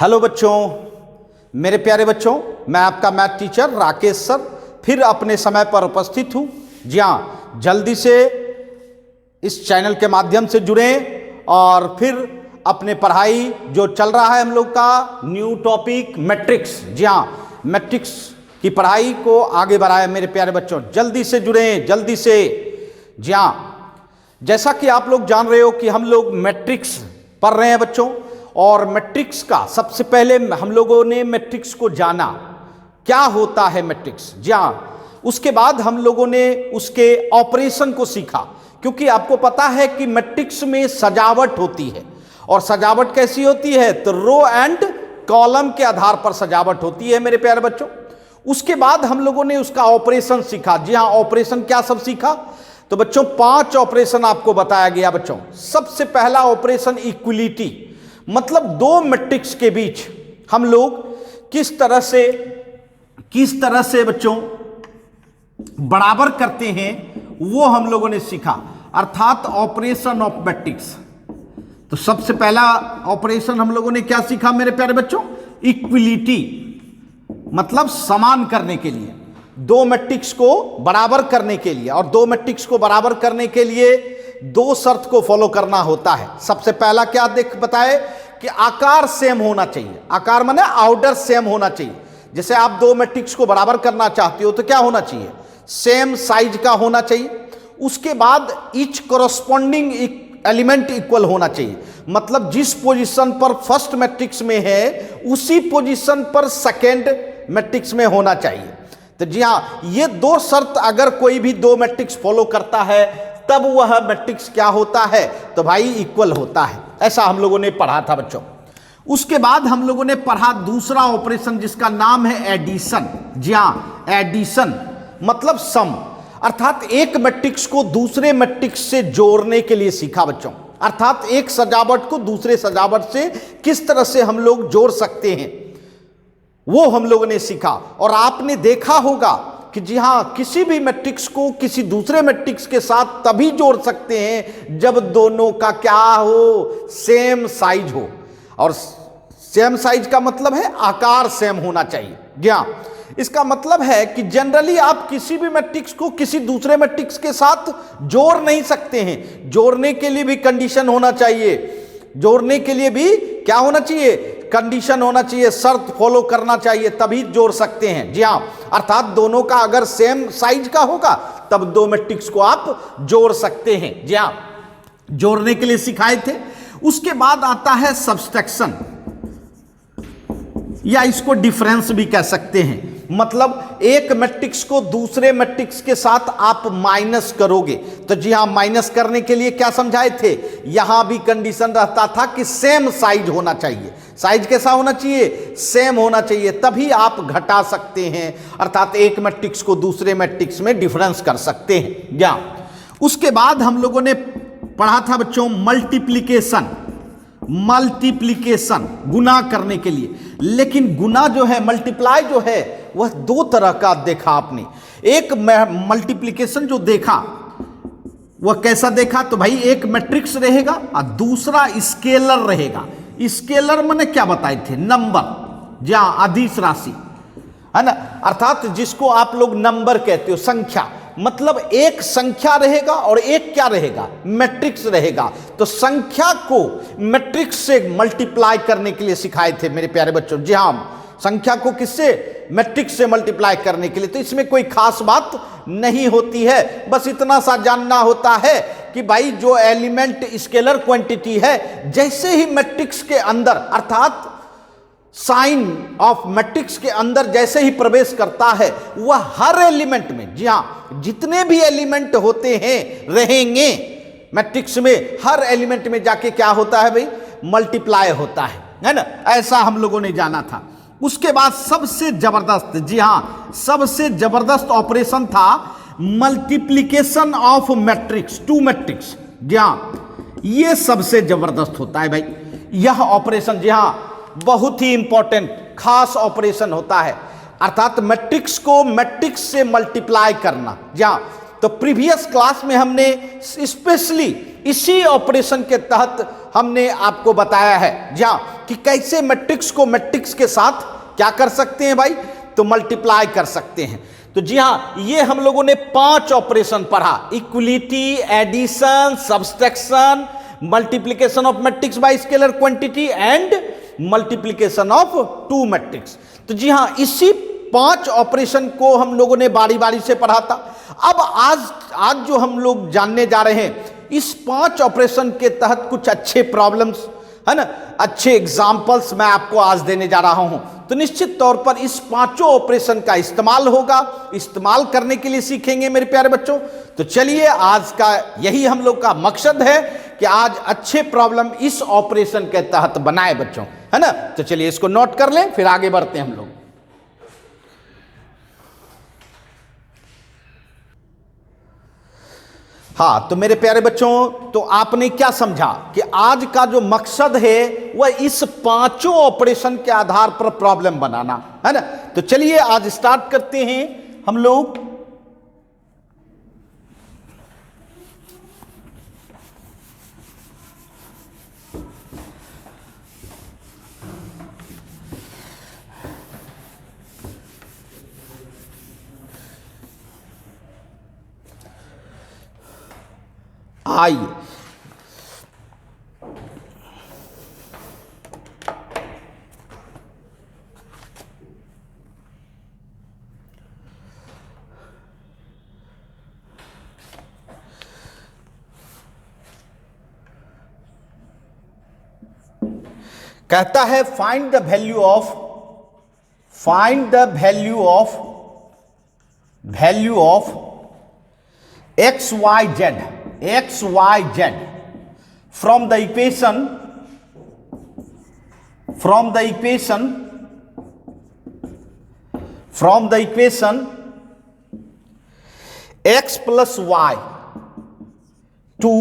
Hello बच्चों, मेरे प्यारे बच्चों, मैं आपका मैथ टीचर राकेश सर फिर अपने समय पर उपस्थित हूँ। जी हाँ, जल्दी से इस चैनल के माध्यम से जुड़ें और फिर अपने पढ़ाई जो चल रहा है हम लोग का न्यू टॉपिक मैट्रिक्स, जी हाँ मैट्रिक्स की पढ़ाई को आगे बढ़ाएं। मेरे प्यारे बच्चों जल्दी से जुड़ें, जल्दी से। जी हाँ, जैसा कि आप लोग जान रहे हो कि हम लोग मैट्रिक्स पढ़ रहे हैं बच्चों, और मैट्रिक्स का सबसे पहले हम लोगों ने मैट्रिक्स को जाना, क्या होता है मैट्रिक्स। जी हाँ, उसके बाद हम लोगों ने उसके ऑपरेशन को सीखा, क्योंकि आपको पता है कि मैट्रिक्स में सजावट होती है। और सजावट कैसी होती है? तो रो एंड कॉलम के आधार पर सजावट होती है मेरे प्यारे बच्चों। उसके बाद हम लोगों ने उसका ऑपरेशन सीखा। जी हाँ, ऑपरेशन क्या सब सीखा? तो बच्चों 5 ऑपरेशन आपको बताया गया बच्चों। सबसे पहला ऑपरेशन इक्विलिटी, मतलब दो मैट्रिक्स के बीच हम लोग किस तरह से बच्चों बराबर करते हैं, वो हम लोगों ने सीखा, अर्थात ऑपरेशन ऑफ मैट्रिक्स। तो सबसे पहला ऑपरेशन हम लोगों ने क्या सीखा मेरे प्यारे बच्चों? इक्विलिटी, मतलब समान करने के लिए, दो मैट्रिक्स को बराबर करने के लिए। और दो मैट्रिक्स को बराबर करने के लिए दो शर्त को फॉलो करना होता है। सबसे पहला क्या बताए कि आकार सेम होना चाहिए। आकार माने ऑर्डर सेम होना चाहिए। जैसे आप दो मैट्रिक्स को बराबर करना चाहते हो तो क्या होना चाहिए? सेम साइज का होना चाहिए। उसके बाद ईच कॉरस्पॉन्डिंग एलिमेंट इक्वल होना चाहिए, मतलब जिस पोजीशन पर फर्स्ट मैट्रिक्स में है उसी पोजीशन पर सेकेंड मैट्रिक्स में होना चाहिए। तो जी हाँ, ये दो शर्त अगर कोई भी दो मैट्रिक्स फॉलो करता है तब वह मैट्रिक्स क्या होता है? तो भाई इक्वल होता है। ऐसा हम लोगों ने पढ़ा था बच्चों। उसके बाद हम लोगों ने पढ़ा दूसरा ऑपरेशन जिसका नाम है एडिशन। जी हाँ, एडिशन मतलब सम, अर्थात एक मैट्रिक्स को दूसरे मैट्रिक्स से जोड़ने के लिए सीखा बच्चों। अर्थात एक सजावट को दूसरे सजावट से किस तरह से हम लोग जोड़ सकते हैं, वो हम लोगों ने सीखा। और आपने देखा होगा कि जी हाँ, किसी भी मैट्रिक्स को किसी दूसरे मैट्रिक्स के साथ तभी जोड़ सकते हैं जब दोनों का क्या हो? सेम साइज हो। और सेम साइज का मतलब है आकार सेम होना चाहिए। जी हाँ, इसका मतलब है कि जनरली आप किसी भी मैट्रिक्स को किसी दूसरे मैट्रिक्स के साथ जोड़ नहीं सकते हैं। जोड़ने के लिए भी कंडीशन होना चाहिए, जोड़ने के लिए भी क्या होना चाहिए? कंडीशन होना चाहिए, शर्त फॉलो करना चाहिए, तभी जोड़ सकते हैं। जी हाँ, अर्थात दोनों का अगर सेम साइज का होगा तब दो मैट्रिक्स को आप जोड़ सकते हैं। जी हाँ, जोड़ने के लिए सिखाए थे। उसके बाद आता है सब्सट्रैक्शन, या इसको डिफरेंस भी कह सकते हैं। मतलब एक मैट्रिक्स को दूसरे मैट्रिक्स के साथ आप माइनस करोगे। तो जी हाँ, माइनस करने के लिए क्या समझाए थे? यहां भी कंडीशन रहता था कि सेम साइज होना चाहिए। साइज कैसा होना चाहिए? सेम होना चाहिए, तभी आप घटा सकते हैं, अर्थात एक मैट्रिक्स को दूसरे मैट्रिक्स में डिफरेंस कर सकते हैं। या उसके बाद हम लोगों ने पढ़ा था बच्चों मल्टीप्लिकेशन। मल्टीप्लिकेशन गुना करने के लिए, लेकिन गुना जो है, मल्टीप्लाई जो है, वह दो तरह का देखा आपने। एक मल्टीप्लिकेशन जो देखा वह कैसा देखा? तो भाई एक मैट्रिक्स रहेगा और दूसरा स्केलर रहेगा। स्केलर मैंने क्या बताए थे? नंबर, जहां अदिश राशि है ना, अर्थात जिसको आप लोग नंबर कहते हो, संख्या। मतलब एक संख्या रहेगा और एक क्या रहेगा? मैट्रिक्स रहेगा। तो संख्या को मैट्रिक्स से मल्टीप्लाई करने के लिए सिखाए थे मेरे प्यारे बच्चों। जी हाँ, संख्या को किससे? मैट्रिक्स से मल्टीप्लाई करने के लिए। तो इसमें कोई खास बात नहीं होती है, बस इतना सा जानना होता है कि भाई जो एलिमेंट स्केलर क्वांटिटी है, जैसे ही मैट्रिक्स के अंदर, अर्थात साइन ऑफ मैट्रिक्स के अंदर जैसे ही प्रवेश करता है, वह हर एलिमेंट में, जी हां, जितने भी एलिमेंट होते हैं रहेंगे मैट्रिक्स में, हर एलिमेंट में जाके क्या होता है भाई? मल्टीप्लाई होता है ना। ऐसा हम लोगों ने जाना था। उसके बाद सबसे जबरदस्त, जी हां, सबसे जबरदस्त ऑपरेशन था multiplication of matrix to matrix. जी हां, यह सबसे जबरदस्त होता है भाई। यह ऑपरेशन जी हां बहुत ही इंपॉर्टेंट खास ऑपरेशन होता है, अर्थात मैट्रिक्स को मैट्रिक्स से मल्टीप्लाई करना। जहां तो प्रीवियस क्लास में हमने स्पेशली इसी ऑपरेशन के तहत हमने आपको बताया है जहां कि कैसे मैट्रिक्स को मैट्रिक्स के साथ क्या कर सकते हैं भाई, तो मल्टीप्लाई कर सकते हैं। तो जी हां, ये हम लोगों ने 5 ऑपरेशन पढ़ा, equality, addition, subtraction, multiplication of matrix by scalar quantity and multiplication of 2 matrix. तो जी हां, इसी 5 ऑपरेशन को हम लोगों ने बारी बारी से पढ़ा था। अब आज जो हम लोग जानने जा रहे हैं, इस 5 ऑपरेशन के तहत कुछ अच्छे प्रॉब्लम्स है ना, अच्छे एग्जाम्पल्स मैं आपको आज देने जा रहा हूं। तो निश्चित तौर पर इस 5 ऑपरेशन का इस्तेमाल होगा, इस्तेमाल करने के लिए सीखेंगे मेरे प्यारे बच्चों। तो चलिए, आज का यही हम लोग का मकसद है कि आज अच्छे प्रॉब्लम इस ऑपरेशन के तहत बनाए बच्चों, है ना। तो चलिए इसको नोट कर लें, फिर आगे बढ़ते हैं हम लोग। हाँ, तो मेरे प्यारे बच्चों, तो आपने क्या समझा कि आज का जो मकसद है वह इस 5 ऑपरेशन के आधार पर प्रॉब्लम बनाना, है ना। तो चलिए आज स्टार्ट करते हैं हम लोग। आइए, कहता है find the value of x y z from the equation x plus y to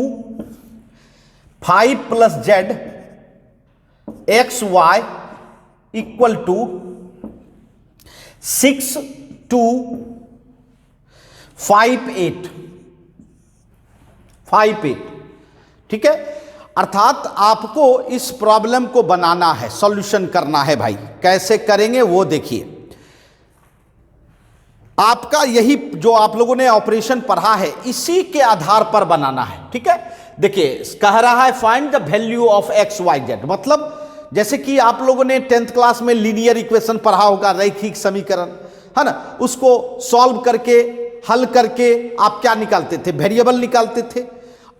5 plus z x y equal to 6 to 5 8। ठीक है, अर्थात आपको इस प्रॉब्लम को बनाना है, सॉल्यूशन करना है भाई। कैसे करेंगे वो देखिए। आपका यही जो आप लोगों ने ऑपरेशन पढ़ा है, इसी के आधार पर बनाना है। ठीक है, देखिए कह रहा है find the value of x y z, मतलब जैसे कि आप लोगों ने 10th क्लास में लीनियर इक्वेशन पढ़ा होगा, रैखिक समीकरण, है ना। उसको सॉल्व करके, हल करके आप क्या निकालते थे, वेरिएबल निकालते थे,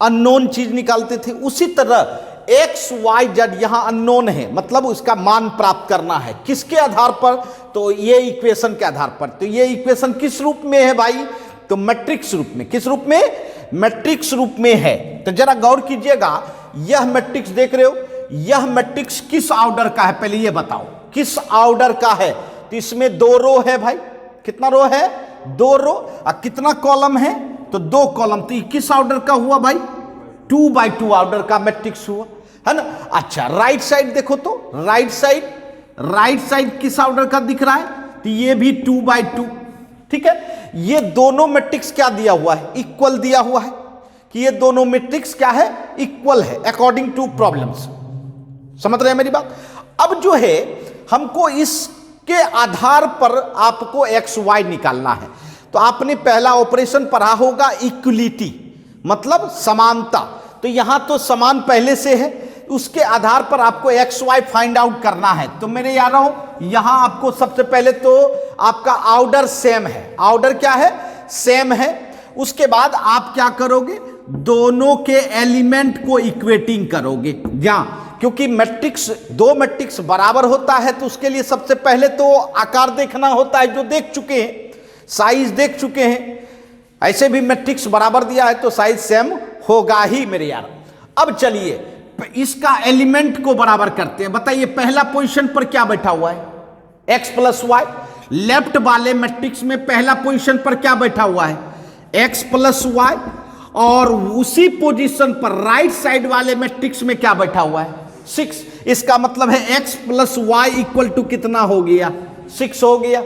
अननोन चीज निकालते थे। उसी तरह एक्स वाई जेड यहां अननोन है, मतलब उसका मान प्राप्त करना है। किसके आधार पर, तो ये इक्वेशन के आधार पर। तो ये इक्वेशन किस रूप में है भाई, तो मैट्रिक्स रूप में। किस रूप में, मैट्रिक्स रूप में है। तो जरा गौर कीजिएगा, यह मैट्रिक्स देख रहे हो, यह मैट्रिक्स किस ऑर्डर का है, पहले ये बताओ किस ऑर्डर का है। तो इसमें 2 रो है भाई, कितना रो है, 2 रो। और कितना कॉलम है, तो 2 कॉलम। तो किस ऑर्डर का हुआ भाई, 2 by 2 ऑर्डर का मैट्रिक्स हुआ, है ना। अच्छा, राइट साइड देखो, तो राइट साइड किस ऑर्डर का दिख रहा है, तो ये भी 2 by 2। ठीक है, ये दोनों मैट्रिक्स क्या दिया हुआ है, इक्वल दिया हुआ है, कि ये दोनों मैट्रिक्स क्या है, इक्वल है अकॉर्डिंग टू प्रॉब्लम्स। समझ रहे हैं मेरी बात। अब जो है हमको इसके आधार पर आपको एक्स वाई निकालना है। तो आपने पहला ऑपरेशन पढ़ा होगा इक्वलिटी, मतलब समानता। तो यहां तो समान पहले से है, उसके आधार पर आपको एक्स वाई फाइंड आउट करना है। तो मेरे यारों, यहां आपको सबसे पहले तो आपका ऑर्डर सेम है। ऑर्डर क्या है, सेम है। उसके बाद आप क्या करोगे, दोनों के एलिमेंट को इक्वेटिंग करोगे। जहां क्योंकि मैट्रिक्स, 2 मैट्रिक्स बराबर होता है, तो उसके लिए सबसे पहले तो आकार देखना होता है, जो देख चुके हैं, साइज देख चुके हैं। ऐसे भी मैट्रिक्स बराबर दिया है तो साइज सेम होगा ही मेरे यार। अब चलिए इसका एलिमेंट को बराबर करते हैं। बताइए पहला पोजीशन पर क्या बैठा हुआ है, x प्लस वाई। लेफ्ट वाले मैट्रिक्स में पहला पोजीशन पर क्या बैठा हुआ है, x प्लस वाई। और उसी पोजीशन पर राइट साइड वाले मैट्रिक्स में क्या बैठा हुआ है, 6। इसका मतलब है x plus y equal to कितना हो गया, 6 हो गया,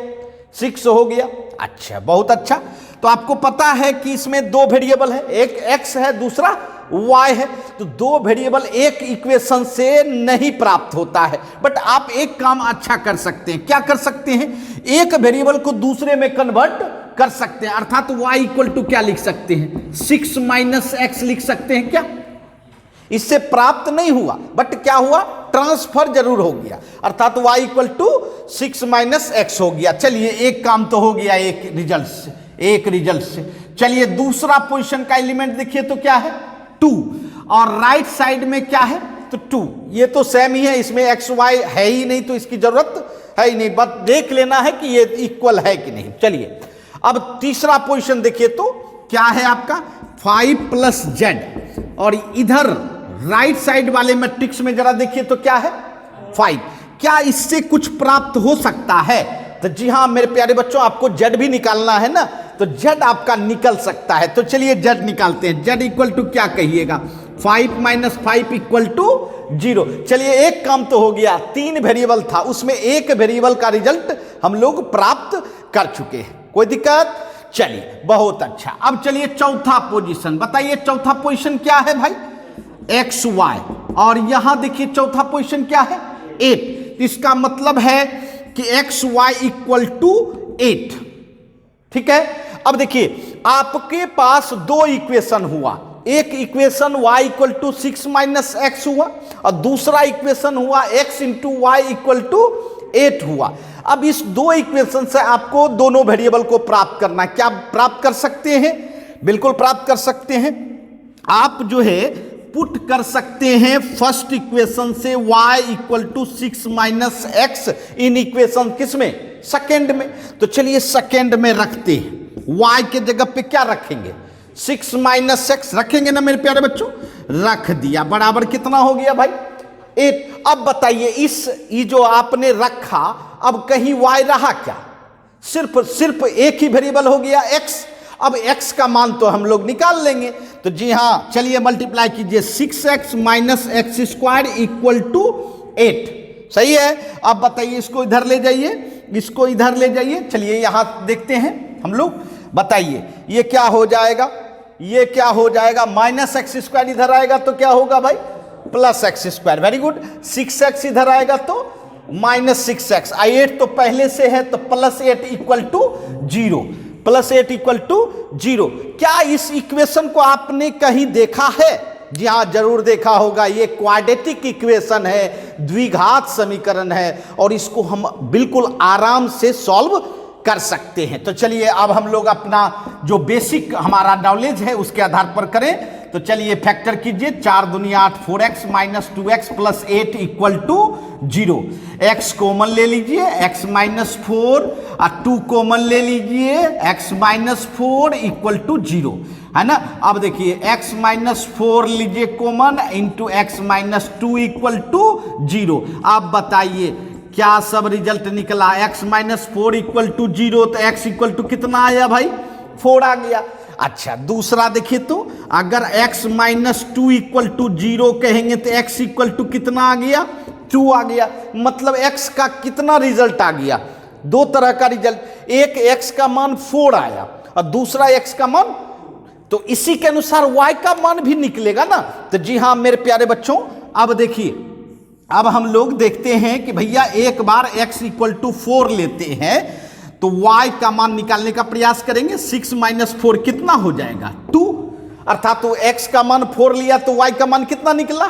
6 हो गया। अच्छा, बहुत अच्छा। तो तो आपको पता है कि इसमें दो वेरिएबल है, एक x है दूसरा y है, तो दो वेरिएबल एक इक्वेशन से नहीं प्राप्त होता है। बट आप एक काम अच्छा कर सकते हैं, क्या कर सकते हैं, एक वेरिएबल को दूसरे में कन्वर्ट कर सकते हैं, अर्थात y इक्वल टू क्या लिख सकते हैं, 6 माइनस एक्स लिख सकते हैं। क्या इससे प्राप्त नहीं हुआ बट क्या हुआ, ट्रांसफर जरूर हो गया, अर्थात y equal to 6 minus x हो गया। चलिए एक काम तो हो गया एक रिजल्ट से। चलिए दूसरा पोजीशन का एलिमेंट देखिए तो क्या है 2, और राइट साइड में क्या है तो 2, ये तो सेम ही है, इसमें एक्स वाई है ही नहीं तो इसकी जरूरत है ही नहीं, बस देख लेना है कि ये इक्वल है कि नहीं। चलिए अब तीसरा पोजीशन देखिए तो क्या है आपका 5 प्लस जेड, और इधर राइट साइड वाले मैट्रिक्स में जरा देखिए तो क्या है 5। क्या इससे कुछ प्राप्त हो सकता है, तो जी हाँ मेरे प्यारे बच्चों, आपको जेड भी निकालना है ना, तो जेड आपका निकल सकता है। तो चलिए जेड निकालते हैं, जेड इक्वल टू क्या कहिएगा, 5 माइनस 5 इक्वल टू 0। चलिए एक काम तो हो गया, 3 वेरिएबल था उसमें एक वेरिएबल का रिजल्ट हम लोग प्राप्त कर चुके हैं, कोई दिक्कत। चलिए बहुत अच्छा। अब चलिए चौथा पोजीशन बताइए, चौथा पोजीशन क्या है भाई, एक्स वाई, और यहां देखिए चौथा पोजीशन क्या है 8। इसका मतलब है कि एक्स वाई इक्वल टू 8, ठीक है। अब देखिए आपके पास दो इक्वेशन हुआ, एक equation y equal to 6 minus x हुआ और दूसरा इक्वेशन हुआ x into y equal to 8 हुआ। अब इस दो इक्वेशन से आपको दोनों वेरिएबल को प्राप्त करना है। क्या प्राप्त कर सकते हैं, बिल्कुल प्राप्त कर सकते हैं। आप जो है पुट कर सकते हैं फर्स्ट इक्वेशन से y equal to 6 minus x in equation किसमें, सेकेंड में। तो चलिए सेकेंड में रखते हैं, y के जगह पे क्या रखेंगे 6 माइनस एक्स रखेंगे ना मेरे प्यारे बच्चों, रख दिया, बराबर कितना हो गया भाई 8। अब बताइए ये जो आपने रखा, अब कहीं y रहा क्या, सिर्फ एक ही वेरिएबल हो गया x। अब x का मान तो हम लोग निकाल लेंगे, तो जी हाँ चलिए मल्टीप्लाई कीजिए, 6x minus x square equal to 8, सही है। अब बताइए इसको इधर ले जाइए, इसको इधर ले जाइए। चलिए यहां देखते हैं हम लोग, बताइए ये क्या हो जाएगा, ये क्या हो जाएगा, माइनस एक्स स्क्वायर इधर आएगा तो क्या होगा भाई plus x square, very good. 6x इधर आएगा तो माइनस 6x, 8 तो पहले से है तो plus 8 equal to 0, plus 8 equal to 0। क्या इस इक्वेशन को आपने कहीं देखा है, जी हाँ जरूर देखा होगा। ये क्वाड्रेटिक इक्वेशन है, द्विघात समीकरण है, और इसको हम बिल्कुल आराम से सॉल्व कर सकते हैं। तो चलिए अब हम लोग अपना जो बेसिक हमारा नॉलेज है उसके आधार पर करें। तो चलिए फैक्टर कीजिए, 4 दूनी 8, 4x minus 2x plus 8 equal to 0। x common ले लीजिए, x माइनस 4, और 2 कॉमन ले लीजिए, x माइनस 4 इक्वल टू 0, है ना। अब देखिए x माइनस 4 लीजिए common into x minus 2 equal to 0। अब बताइए क्या सब रिजल्ट निकला, x माइनस 4 इक्वल टू 0, तो x इक्वल टू कितना आया भाई 4 आ गया। अच्छा दूसरा देखिए तो, अगर x माइनस 2 इक्वल टू 0 कहेंगे तो x इक्वल टू कितना आ गया 2 आ गया, मतलब x का कितना रिजल्ट आ गया, दो तरह का रिजल्ट, एक x का मान 4 आया और दूसरा x का मान, तो इसी के अनुसार y का मान भी निकलेगा ना। तो जी हाँ मेरे प्यारे बच्चों, अब देखिए अब हम लोग देखते हैं कि भैया एक बार x इक्वल टू 4 लेते हैं तो y का मान निकालने का प्रयास करेंगे। 6 माइनस 4 कितना हो जाएगा 2, अर्थात तो x का मान 4 लिया तो y का मान कितना निकला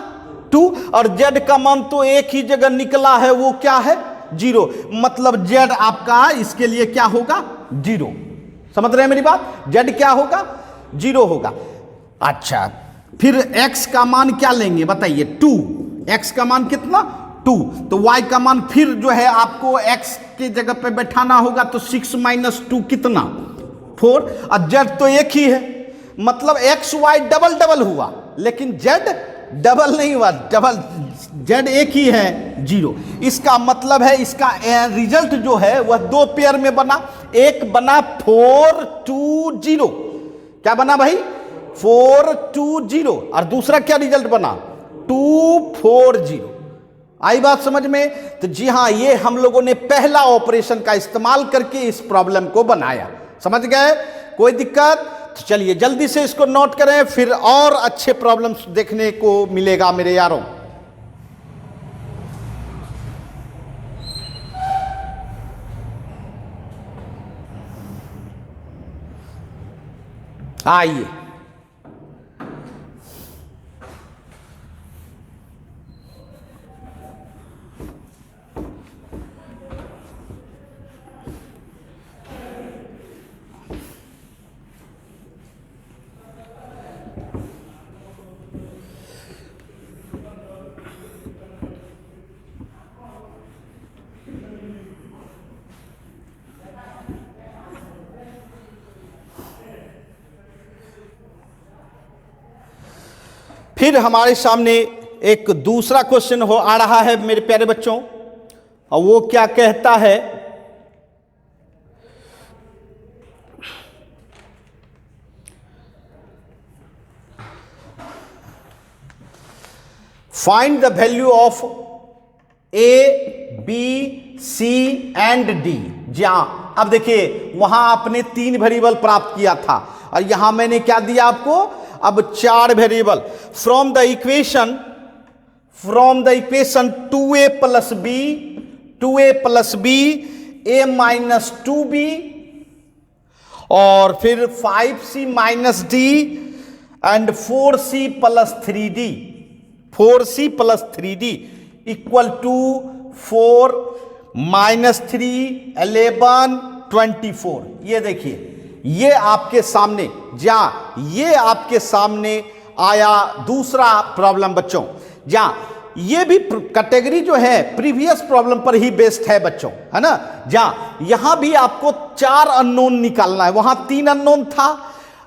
2, और z का मान तो एक ही जगह निकला है, वो क्या है 0, मतलब z आपका इसके लिए क्या होगा 0। समझ रहे हैं मेरी बात, z क्या होगा 0 होगा। अच्छा फिर x का मान क्या लेंगे बताइए 2, x का मान कितना 2, तो y का मान फिर जो है आपको x की जगह पे बैठाना होगा, तो 6 माइनस 2 कितना 4, और z तो एक ही है, मतलब x y डबल डबल हुआ लेकिन z डबल नहीं हुआ, डबल z एक ही है 0। इसका मतलब है इसका रिजल्ट जो है वह दो पेयर में बना, एक बना 4 2 0, क्या बना भाई 4 2 0, और दूसरा क्या रिजल्ट बना 2 4 0। आई बात समझ में। तो जी हाँ ये हम लोगों ने पहला ऑपरेशन का इस्तेमाल करके इस प्रॉब्लम को बनाया, समझ गए। कोई दिक्कत? तो चलिए जल्दी से इसको नोट करें, फिर और अच्छे प्रॉब्लम्स देखने को मिलेगा मेरे यारों। आइए, फिर हमारे सामने एक दूसरा क्वेश्चन हो आ रहा है मेरे प्यारे बच्चों, और वो क्या कहता है, find the value of A, B, C and D. जी हाँ, अब देखिए वहां आपने 3 वेरिएबल प्राप्त किया था और यहां मैंने क्या दिया आपको, अब 4 variable. From the equation 2a plus b a minus 2b और फिर 5c minus d and 4c plus 3d equal to 4 minus 3 11 24। ये देखिए, ये आपके सामने ये आपके सामने आया दूसरा प्रॉब्लम बच्चों। ये भी कैटेगरी जो है प्रीवियस प्रॉब्लम पर ही बेस्ड है बच्चों, है ना। यहां भी आपको 4 अननोन निकालना है, वहां 3 अननोन था,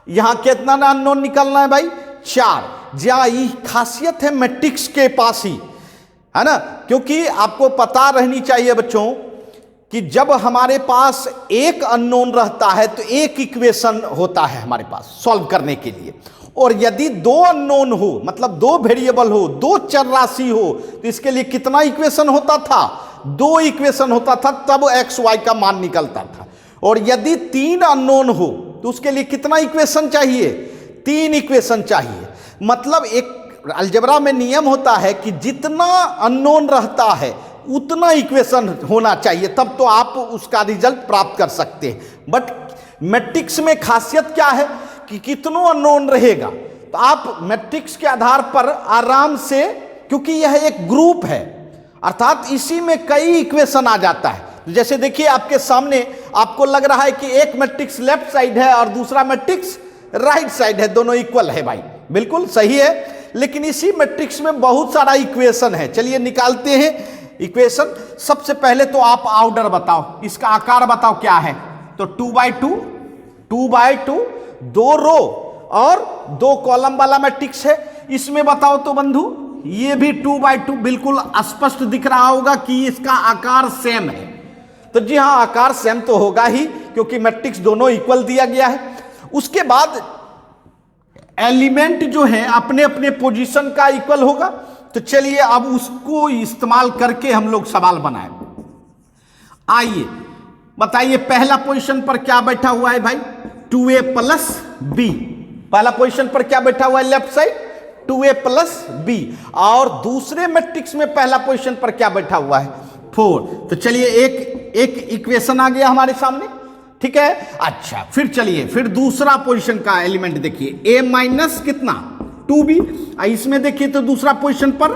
यहां कितना अननोन निकालना है भाई, 4। ये खासियत है मैट्रिक्स के पास ही, है ना, क्योंकि आपको पता रहनी चाहिए बच्चों कि जब हमारे पास एक अननोन रहता है तो एक इक्वेशन होता है हमारे पास सॉल्व करने के लिए, और यदि 2 अननोन हो, मतलब 2 वेरिएबल हो, 2 चर राशि हो, तो इसके लिए कितना इक्वेशन होता था, 2 इक्वेशन होता था, तब एक्स वाई का मान निकलता था। और यदि 3 अननोन हो तो उसके लिए कितना इक्वेशन चाहिए, 3 इक्वेशन चाहिए। मतलब एक अलजेब्रा में नियम होता है कि जितना अननोन रहता है उतना इक्वेशन होना चाहिए, तब तो आप उसका रिजल्ट प्राप्त कर सकते हैं। बट मैट्रिक्स में खासियत क्या है कि कितनों अननोन रहेगा तो आप मैट्रिक्स के आधार पर आराम से, क्योंकि यह एक ग्रुप है, अर्थात इसी में कई इक्वेशन आ जाता है। जैसे देखिए आपके सामने, आपको लग रहा है कि एक मैट्रिक्स लेफ्ट साइड है और दूसरा मैट्रिक्स राइट साइड है, दोनों इक्वल है भाई, बिल्कुल सही है। लेकिन इसी मैट्रिक्स में बहुत सारा इक्वेशन है। चलिए निकालते हैं इक्वेशन। सबसे पहले तो आप ऑर्डर बताओ, इसका आकार बताओ क्या है, तो 2x2 2 रो और 2 कॉलम वाला मैट्रिक्स है। इसमें बताओ तो बंधु, ये भी 2x2 बिल्कुल स्पष्ट दिख रहा होगा कि इसका आकार सेम है। तो जी हाँ, आकार सेम तो होगा ही, क्योंकि मैट्रिक्स दोनों इक्वल दिया गया है। उसके बाद एलिमेंट जो है अपने अपने पोजीशन का इक्वल होगा। तो चलिए अब उसको इस्तेमाल करके हम लोग सवाल बनाए। आइए बताइए, पहला पोजीशन पर क्या बैठा हुआ है भाई, 2a प्लस बी। पहला पोजीशन पर क्या बैठा हुआ है left side, 2a plus B. और दूसरे मैट्रिक्स में पहला पोजीशन पर क्या बैठा हुआ है, 4। तो चलिए एक इक्वेशन आ गया हमारे सामने, ठीक है। अच्छा, फिर चलिए फिर दूसरा पोजीशन का एलिमेंट देखिए, a माइनस कितना 2b। इसमें देखिए तो दूसरा पोजीशन पर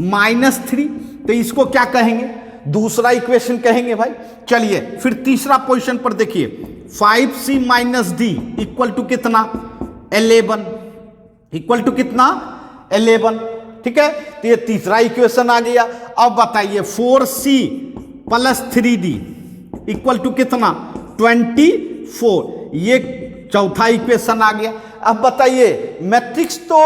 -3, तो इसको क्या कहेंगे, दूसरा इक्वेशन कहेंगे भाई। चलिए फिर तीसरा पोजीशन पर देखिए, 5c minus d equal to कितना 11, इक्वल टू कितना 11, ठीक है। तो ये तीसरा इक्वेशन आ गया। अब बताइए 4c plus 3d equal to कितना 24, ये चौथा इक्वेशन आ गया। अब बताइए, मैट्रिक्स तो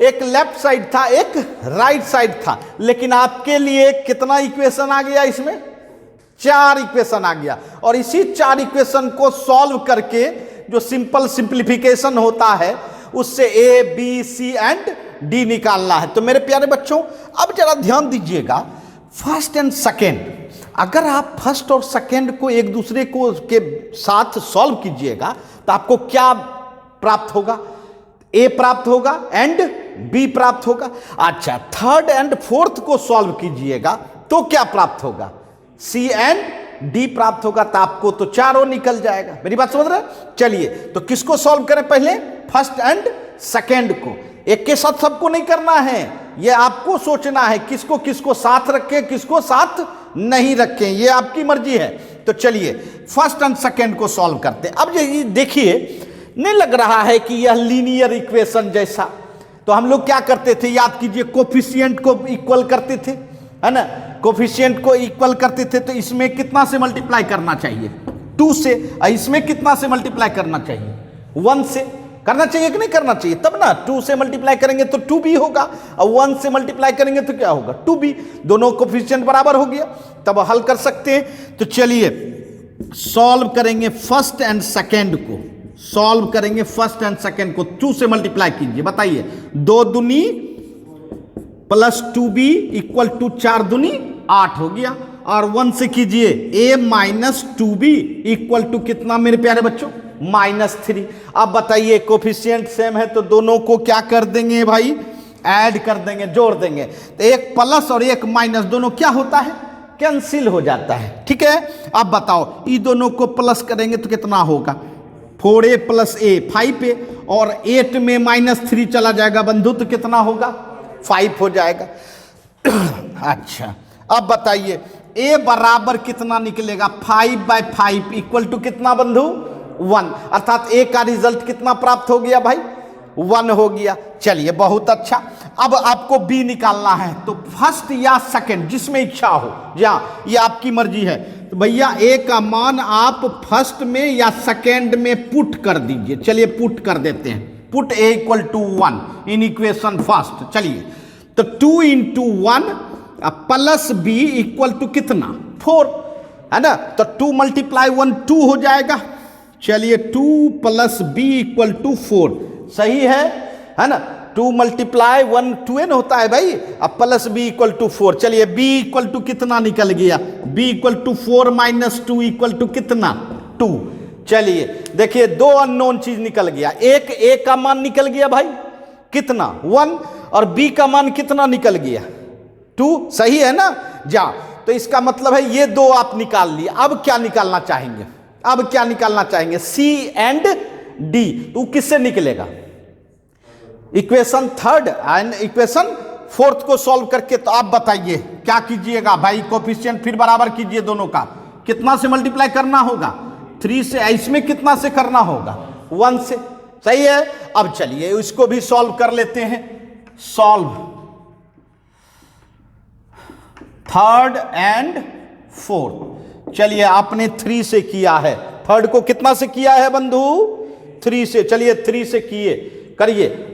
एक लेफ्ट साइड था, एक राइट साइड था, लेकिन आपके लिए कितना इक्वेशन आ गया, इसमें 4 इक्वेशन आ गया। और इसी 4 इक्वेशन को सॉल्व करके जो सिंपल सिंप्लीफिकेशन होता है, उससे a B C and d निकालना है। तो मेरे प्यारे बच्चों, अब जरा ध्यान दीजिएगा, फर्स्ट एंड सेकेंड अगर आप फर्स्ट और सेकेंड को एक दूसरे को के साथ सॉल्व कीजिएगा तो आपको क्या प्राप्त होगा? ए प्राप्त होगा एंड बी प्राप्त होगा। अच्छा, थर्ड एंड फोर्थ को सॉल्व कीजिएगा तो क्या प्राप्त होगा? सी एंड डी प्राप्त होगा। तो आपको तो चारों निकल जाएगा। मेरी बात समझ रहे हैं? चलिए, तो किसको सॉल्व करें पहले? फर्स्ट एंड सेकेंड को। एक के साथ सबको नहीं करना है, यह आपको सोचना है किसको किसको साथ रखें, किसको साथ नहीं रखें, यह आपकी मर्जी है। तो चलिए फर्स्ट एंड सेकेंड को सॉल्व करते हैं। अब ये देखिए, नहीं लग रहा है कि यह लीनियर इक्वेशन जैसा? तो हम लोग क्या करते थे, याद कीजिए, कोफिशिएंट को इक्वल करते थे, है ना? कोफिशिएंट को इक्वल करते थे तो इसमें कितना से मल्टीप्लाई करना चाहिए? 2 से। इसमें कितना से मल्टीप्लाई करना चाहिए? 1 से। करना चाहिए कि नहीं करना चाहिए? तब ना 2 से मल्टीप्लाई करेंगे तो 2b होगा, और 1 से मल्टीप्लाई करेंगे तो क्या होगा? 2b। दोनों कोफिशिएंट बराबर हो गया, तब हल कर सकते हैं। तो चलिए सॉल्व करेंगे फर्स्ट एंड सेकेंड को, सॉल्व करेंगे फर्स्ट एंड सेकेंड को। 2 से मल्टीप्लाई कीजिए, बताइए। 2 दूनी प्लस 2b इक्वल टू 4 दूनी 8 हो गया। और 1 से कीजिए, a minus 2b equal to कितना मेरे प्यारे बच्चों? -3। अब बताइए, कोफिशिएंट सेम है तो दोनों को क्या कर देंगे भाई? ऐड कर देंगे, जोड़ देंगे। तो एक प्लस और एक माइनस दोनों क्या होता है? कैंसिल हो जाता है। ठीक है, अब बताओ, ये दोनों को प्लस करेंगे तो कितना होगा? 4a प्लस a 5a, और 8 में -3 चला जाएगा बंधु तो कितना होगा? 5 हो जाएगा। अच्छा, अब बताइए a बराबर कितना निकलेगा? 5/5 इक्वल टू कितना बंधु? 1। अर्थात a का रिजल्ट कितना प्राप्त हो गया भाई? 1 हो गया। चलिए बहुत अच्छा। अब आपको b निकालना है, तो फर्स्ट या सेकंड जिसमें इच्छा हो, या ये आपकी मर्जी है। तो भैया a का मान आप फर्स्ट में या सेकंड में पुट कर दीजिए। चलिए पुट कर देते हैं। Put a equal to 1 in equation first. चलिए, तो 2 into 1 plus b equal to कितना? 4, है ना? तो 2 मल्टीप्लाई 1 2 हो जाएगा। चलिए 2 प्लस b इक्वल टू 4, सही है ना? 2 मल्टीप्लाई 1 2n होता है भाई, अब प्लस b इक्वल टू 4। चलिए b इक्वल टू कितना निकल गया? b equal to 4 minus 2 equal to कितना? 2। चलिए देखिए, 2 अननोन चीज निकल गया। एक a का मान निकल गया भाई कितना? 1, और b का मान कितना निकल गया? 2, सही है ना? जा, तो इसका मतलब है ये 2 आप निकाल लिए। अब क्या निकालना चाहेंगे? अब क्या निकालना चाहेंगे? c and d। तो किससे निकलेगा? Equation third and equation fourth को सॉल्व करके। तो आप बताइए क्या कीजिएगा भाई? कोफिशिएंट फिर बराबर कीजिए दोनों का। कितना से मल्टीप्लाई करना होगा? 3 से। इसमें कितना से करना होगा? 1 से। सही है। अब चलिए इसको भी सॉल्व कर लेते हैं। Solve third and fourth. चलिए आपने 3 से किया है, थर्ड को कितना से किया है बंधु? 3 से। चलिए 3 से किए, करिए।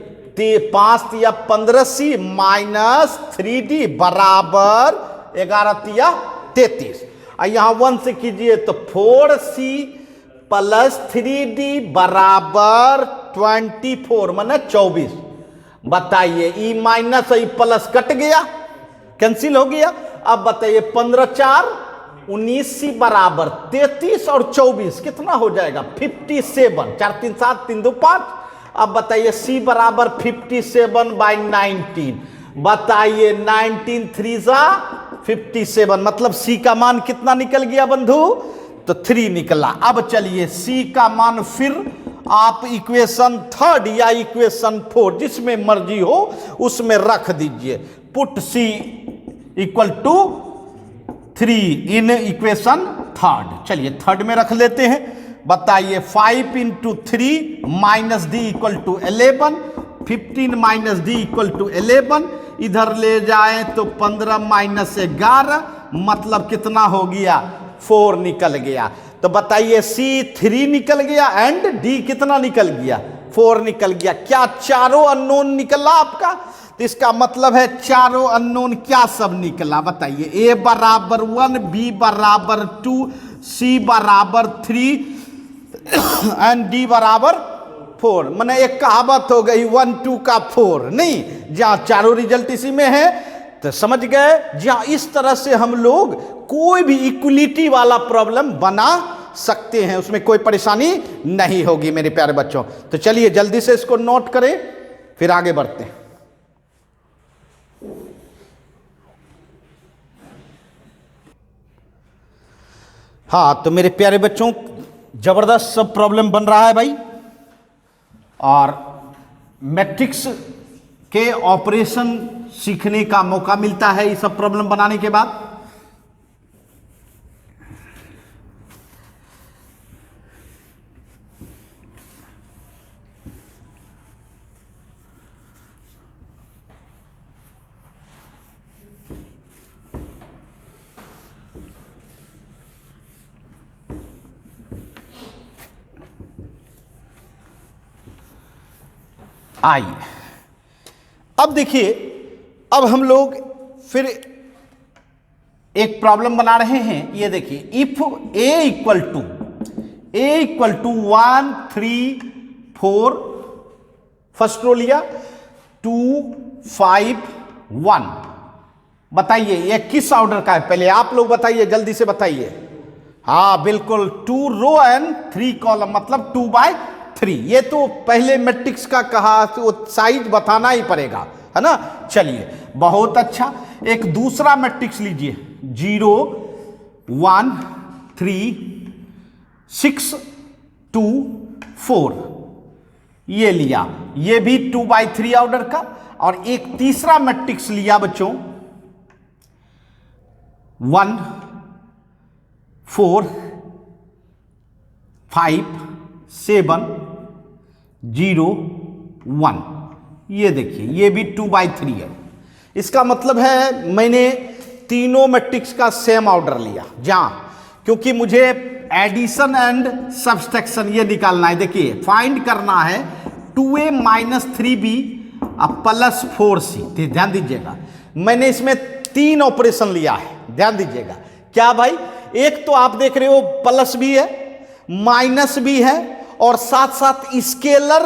5 या 15c माइनस 3d बराबर 11 या 33। यहां 1 से कीजिए तो 4c प्लस 3d बराबर 24 माने 24। बताइए, E minus E plus cut गया, कैंसिल हो गया। अब बताइए 15 4 19c बराबर 33 और 24 कितना हो जाएगा? 57। 4 3 7 3 2 5। अब बताइए c बराबर 57/19। बताइए 19 3 जा 57, मतलब c का मान कितना निकल गया बंधु? तो 3 निकला। अब चलिए c का मान फिर आप इक्वेशन थर्ड या इक्वेशन फोर्थ जिसमें मर्जी हो उसमें रख दीजिए। Put c equal to 3 in equation third. चलिए थर्ड में रख लेते हैं। बताइए 5 into 3 minus d equal to 11, 15 minus d equal to 11। इधर ले जाए तो 15 माइनस 11 मतलब कितना हो गया? 4 निकल गया। तो बताइए c 3 निकल गया एंड d कितना निकल गया? 4 निकल गया। क्या चारों अननोन निकला आपका? तो इसका मतलब है चारों अननोन क्या सब निकला? बताइए a बराबर 1, b बराबर 2, c बराबर 3 एंड d बराबर 4। मैंने एक कहावत हो गई 1 2 का 4 नहीं, जहां चारों रिजल्ट इसी में है तो समझ गए जी हाँ। इस तरह से हम लोग कोई भी इक्वलिटी वाला प्रॉब्लम बना सकते हैं, उसमें कोई परेशानी नहीं होगी मेरे प्यारे बच्चों। तो चलिए जल्दी से इसको नोट करें, फिर आगे बढ़ते हैं। हाँ तो मेरे प्यारे बच्चों, जबरदस्त सब प्रॉब्लम बन रहा है भाई, और मैट्रिक्स के ऑपरेशन सीखने का मौका मिलता है ये सब प्रॉब्लम बनाने के बाद। आइए अब देखिए, अब हम लोग फिर एक प्रॉब्लम बना रहे हैं। ये देखिए, if A equal to 1 3 4, first row लिया, 2 5 1, बताइए ये किस ऑर्डर का है? पहले आप लोग बताइए, जल्दी से बताइए। हाँ बिल्कुल, 2 रो एंड 3 कॉलम, मतलब 2/3। ये तो पहले मैट्रिक्स का कहा, तो साइज बताना ही पड़ेगा, है ना। चलिए बहुत अच्छा, एक दूसरा मैट्रिक्स लीजिए, 0 1 3 6 2 4, ये लिया, ये भी 2/3 ऑर्डर का। और एक तीसरा मैट्रिक्स लिया बच्चों, 1 4 5 7 0 1, ये देखिए ये भी 2/3 है। इसका मतलब है मैंने तीनों मैट्रिक्स का सेम ऑर्डर लिया, जहां क्योंकि मुझे एडिशन एंड सब्सट्रैक्शन ये निकालना है। देखिए फाइंड करना है 2a - 3b प्लस 4c। ध्यान दीजिएगा, मैंने इसमें 3 ऑपरेशन लिया है, ध्यान दीजिएगा। क्या भाई, एक तो आप देख रहे हो प्लस भी है, माइनस भी है, और साथ साथ स्केलर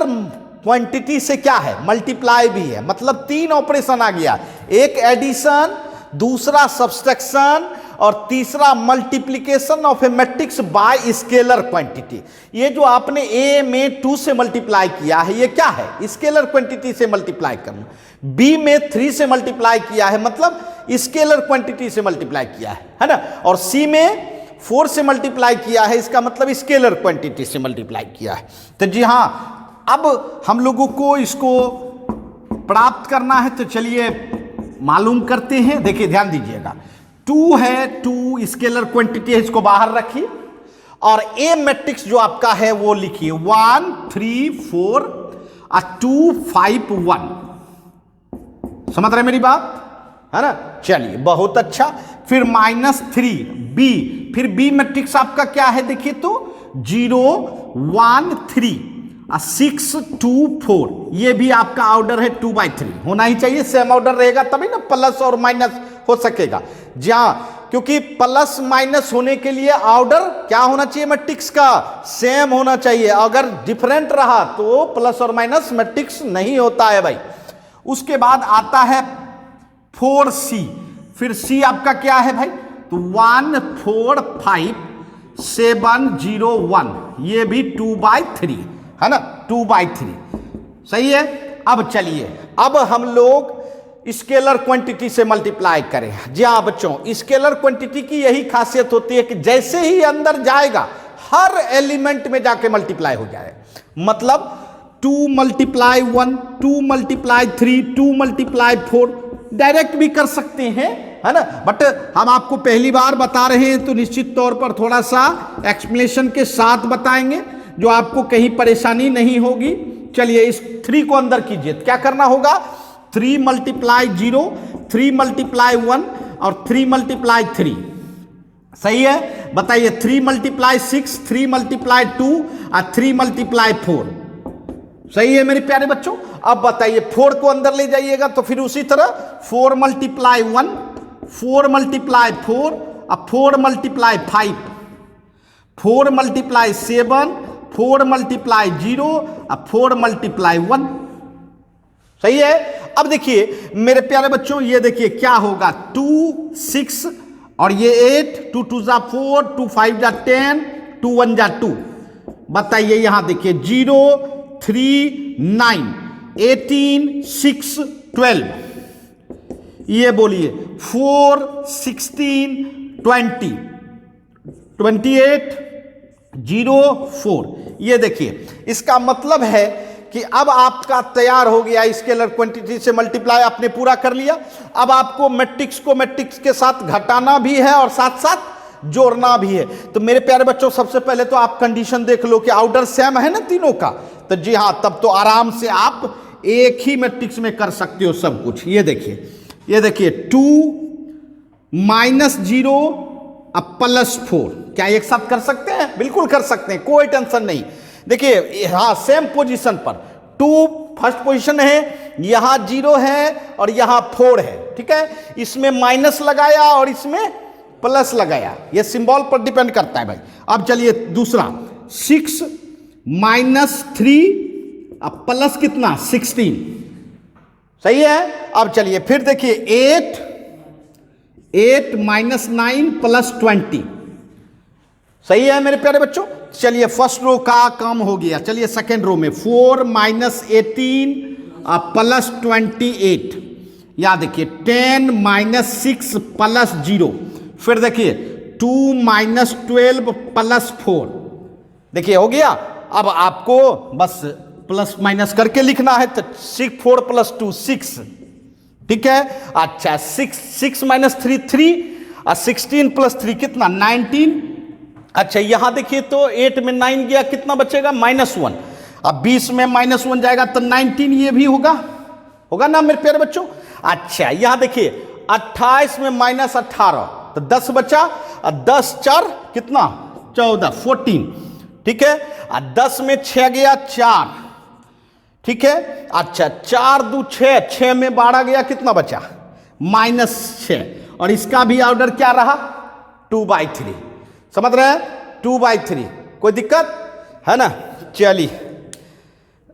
क्वांटिटी से क्या है, मल्टीप्लाई भी है। मतलब 3 ऑपरेशन आ गया, एक एडिशन, दूसरा सब्सट्रैक्शन, और तीसरा multiplication of A matrix by scalar quantity. ये जो आपने ए में 2 से मल्टीप्लाई किया है, ये क्या है, स्केलर क्वांटिटी से मल्टीप्लाई करना। बी में 3 से मल्टीप्लाई किया है, मतलब स्केलर क्वांटिटी से मल्टीप्लाई किया है ना। और सी में 4 से मल्टीप्लाई किया है, इसका मतलब स्केलर क्वांटिटी से मल्टीप्लाई किया है। तो जी हाँ, अब हम लोगों को इसको प्राप्त करना है, तो चलिए मालूम करते हैं। देखिए ध्यान दीजिएगा, 2 है, 2 स्केलर क्वांटिटी है, इसको बाहर रखिए। और ए मैट्रिक्स जो आपका है वो लिखिए 1 3 4 2 5 1। समझ रहे मेरी बात, है ना। चलिए बहुत अच्छा, फिर -3 बी, फिर बी मैट्रिक्स आपका क्या है देखिए तो 0 1 3 6 2 4, ये भी आपका ऑर्डर है 2/3। होना ही चाहिए, सेम ऑर्डर रहेगा तभी ना प्लस और माइनस हो सकेगा। जहां क्योंकि प्लस माइनस होने के लिए ऑर्डर क्या होना चाहिए, मैट्रिक्स का सेम होना चाहिए। अगर डिफरेंट रहा तो प्लस और माइनस मैट्रिक्स नहीं होता है भाई। उसके बाद आता है 4c, फिर c आपका क्या है भाई, तो 1 4 5 7 0 1, ये भी 2/3 है ना, 2/3 सही है। अब चलिए, अब हम लोग स्केलर क्वांटिटी से मल्टीप्लाई करें। जी हाँ बच्चों, स्केलर क्वांटिटी की यही खासियत होती है कि जैसे ही अंदर जाएगा हर एलिमेंट में जाके मल्टीप्लाई हो जाए। मतलब 2 × 1, 2 × 3, 2 × 4, डायरेक्ट भी कर सकते हैं, है ना। बट हम आपको पहली बार बता रहे हैं तो निश्चित तौर पर थोड़ा सा एक्सप्लेनेशन के साथ बताएंगे, जो आपको कहीं परेशानी नहीं होगी। चलिए इस 3 को अंदर कीजिए, क्या करना होगा, 3 × 0, 3 × 1 और 3 × 3, सही है। बताइए 3 × 6, 3 × 2 और 3 × 4, सही है मेरे प्यारे बच्चों। अब बताइए 4 को अंदर ले जाइएगा तो फिर उसी तरह 4 × 1, 4 × 4 और 4 × 5, 4 × 7, 4 × 0 और 4 × 1, सही है। अब देखिए मेरे प्यारे बच्चों, ये देखिए क्या होगा, 2 6 और ये 8, 2 2 जा 4, 2 5 जा 10, 2 1 जा 2। बताइए यहां देखिए 0 3 9 18 6 12, ये बोलिए 4 16 20 28 0 4। ये देखिए इसका मतलब है कि अब आपका तैयार हो गया, स्केलर क्वांटिटी से मल्टीप्लाई आपने पूरा कर लिया। अब आपको मैट्रिक्स को मैट्रिक्स के साथ घटाना भी है और साथ साथ जोड़ना भी है। तो मेरे प्यारे बच्चों, सबसे पहले तो आप कंडीशन देख लो कि ऑर्डर सेम है ना तीनों का, तो जी हाँ, तब तो आराम से आप एक ही मैट्रिक्स में कर सकते हो सब कुछ। ये देखिए 2 -0 अब +4, क्या एक साथ कर सकते हैं? बिल्कुल कर सकते हैं, कोई टेंशन नहीं। देखिए हाँ, सेम पोजीशन पर 2 फर्स्ट पोजीशन है, यहां 0 है और यहां 4 है, ठीक है। इसमें माइनस लगाया और इसमें प्लस लगाया, ये सिंबल पर डिपेंड करता है भाई। अब चलिए दूसरा 6 -3 अब प्लस कितना 16, सही है। अब चलिए फिर देखिए 8 -9 +20, सही है मेरे प्यारे बच्चों। चलिए फर्स्ट रो का काम हो गया। चलिए सेकेंड रो में 4 -18 +28, या देखिए 10 -6 +0, फिर देखिए 2 -12 +4, देखिए हो गया। अब आपको बस प्लस माइनस करके लिखना है, तो 6 4 + 2 6, ठीक है। अच्छा 6 -3 3 और 16 + 3 कितना 19। अच्छा यहां देखिए तो 8 में 9 गया, कितना बचेगा -1। अब 20 में -1 जाएगा तो 19, ये भी होगा ना मेरे प्यारे बच्चों। अच्छा यहां देखिए 28 में -18 तो 10 बचा, और 10 4 कितना 14 14, ठीक है। और 10 में 6 गया 4, ठीक है। अच्छा 4 2 6, 6 में 12 गया, कितना बचा -6, और इसका भी ऑर्डर क्या रहा 2/3, समझ रहे हैं 2/3, कोई दिक्कत है ना। चलिए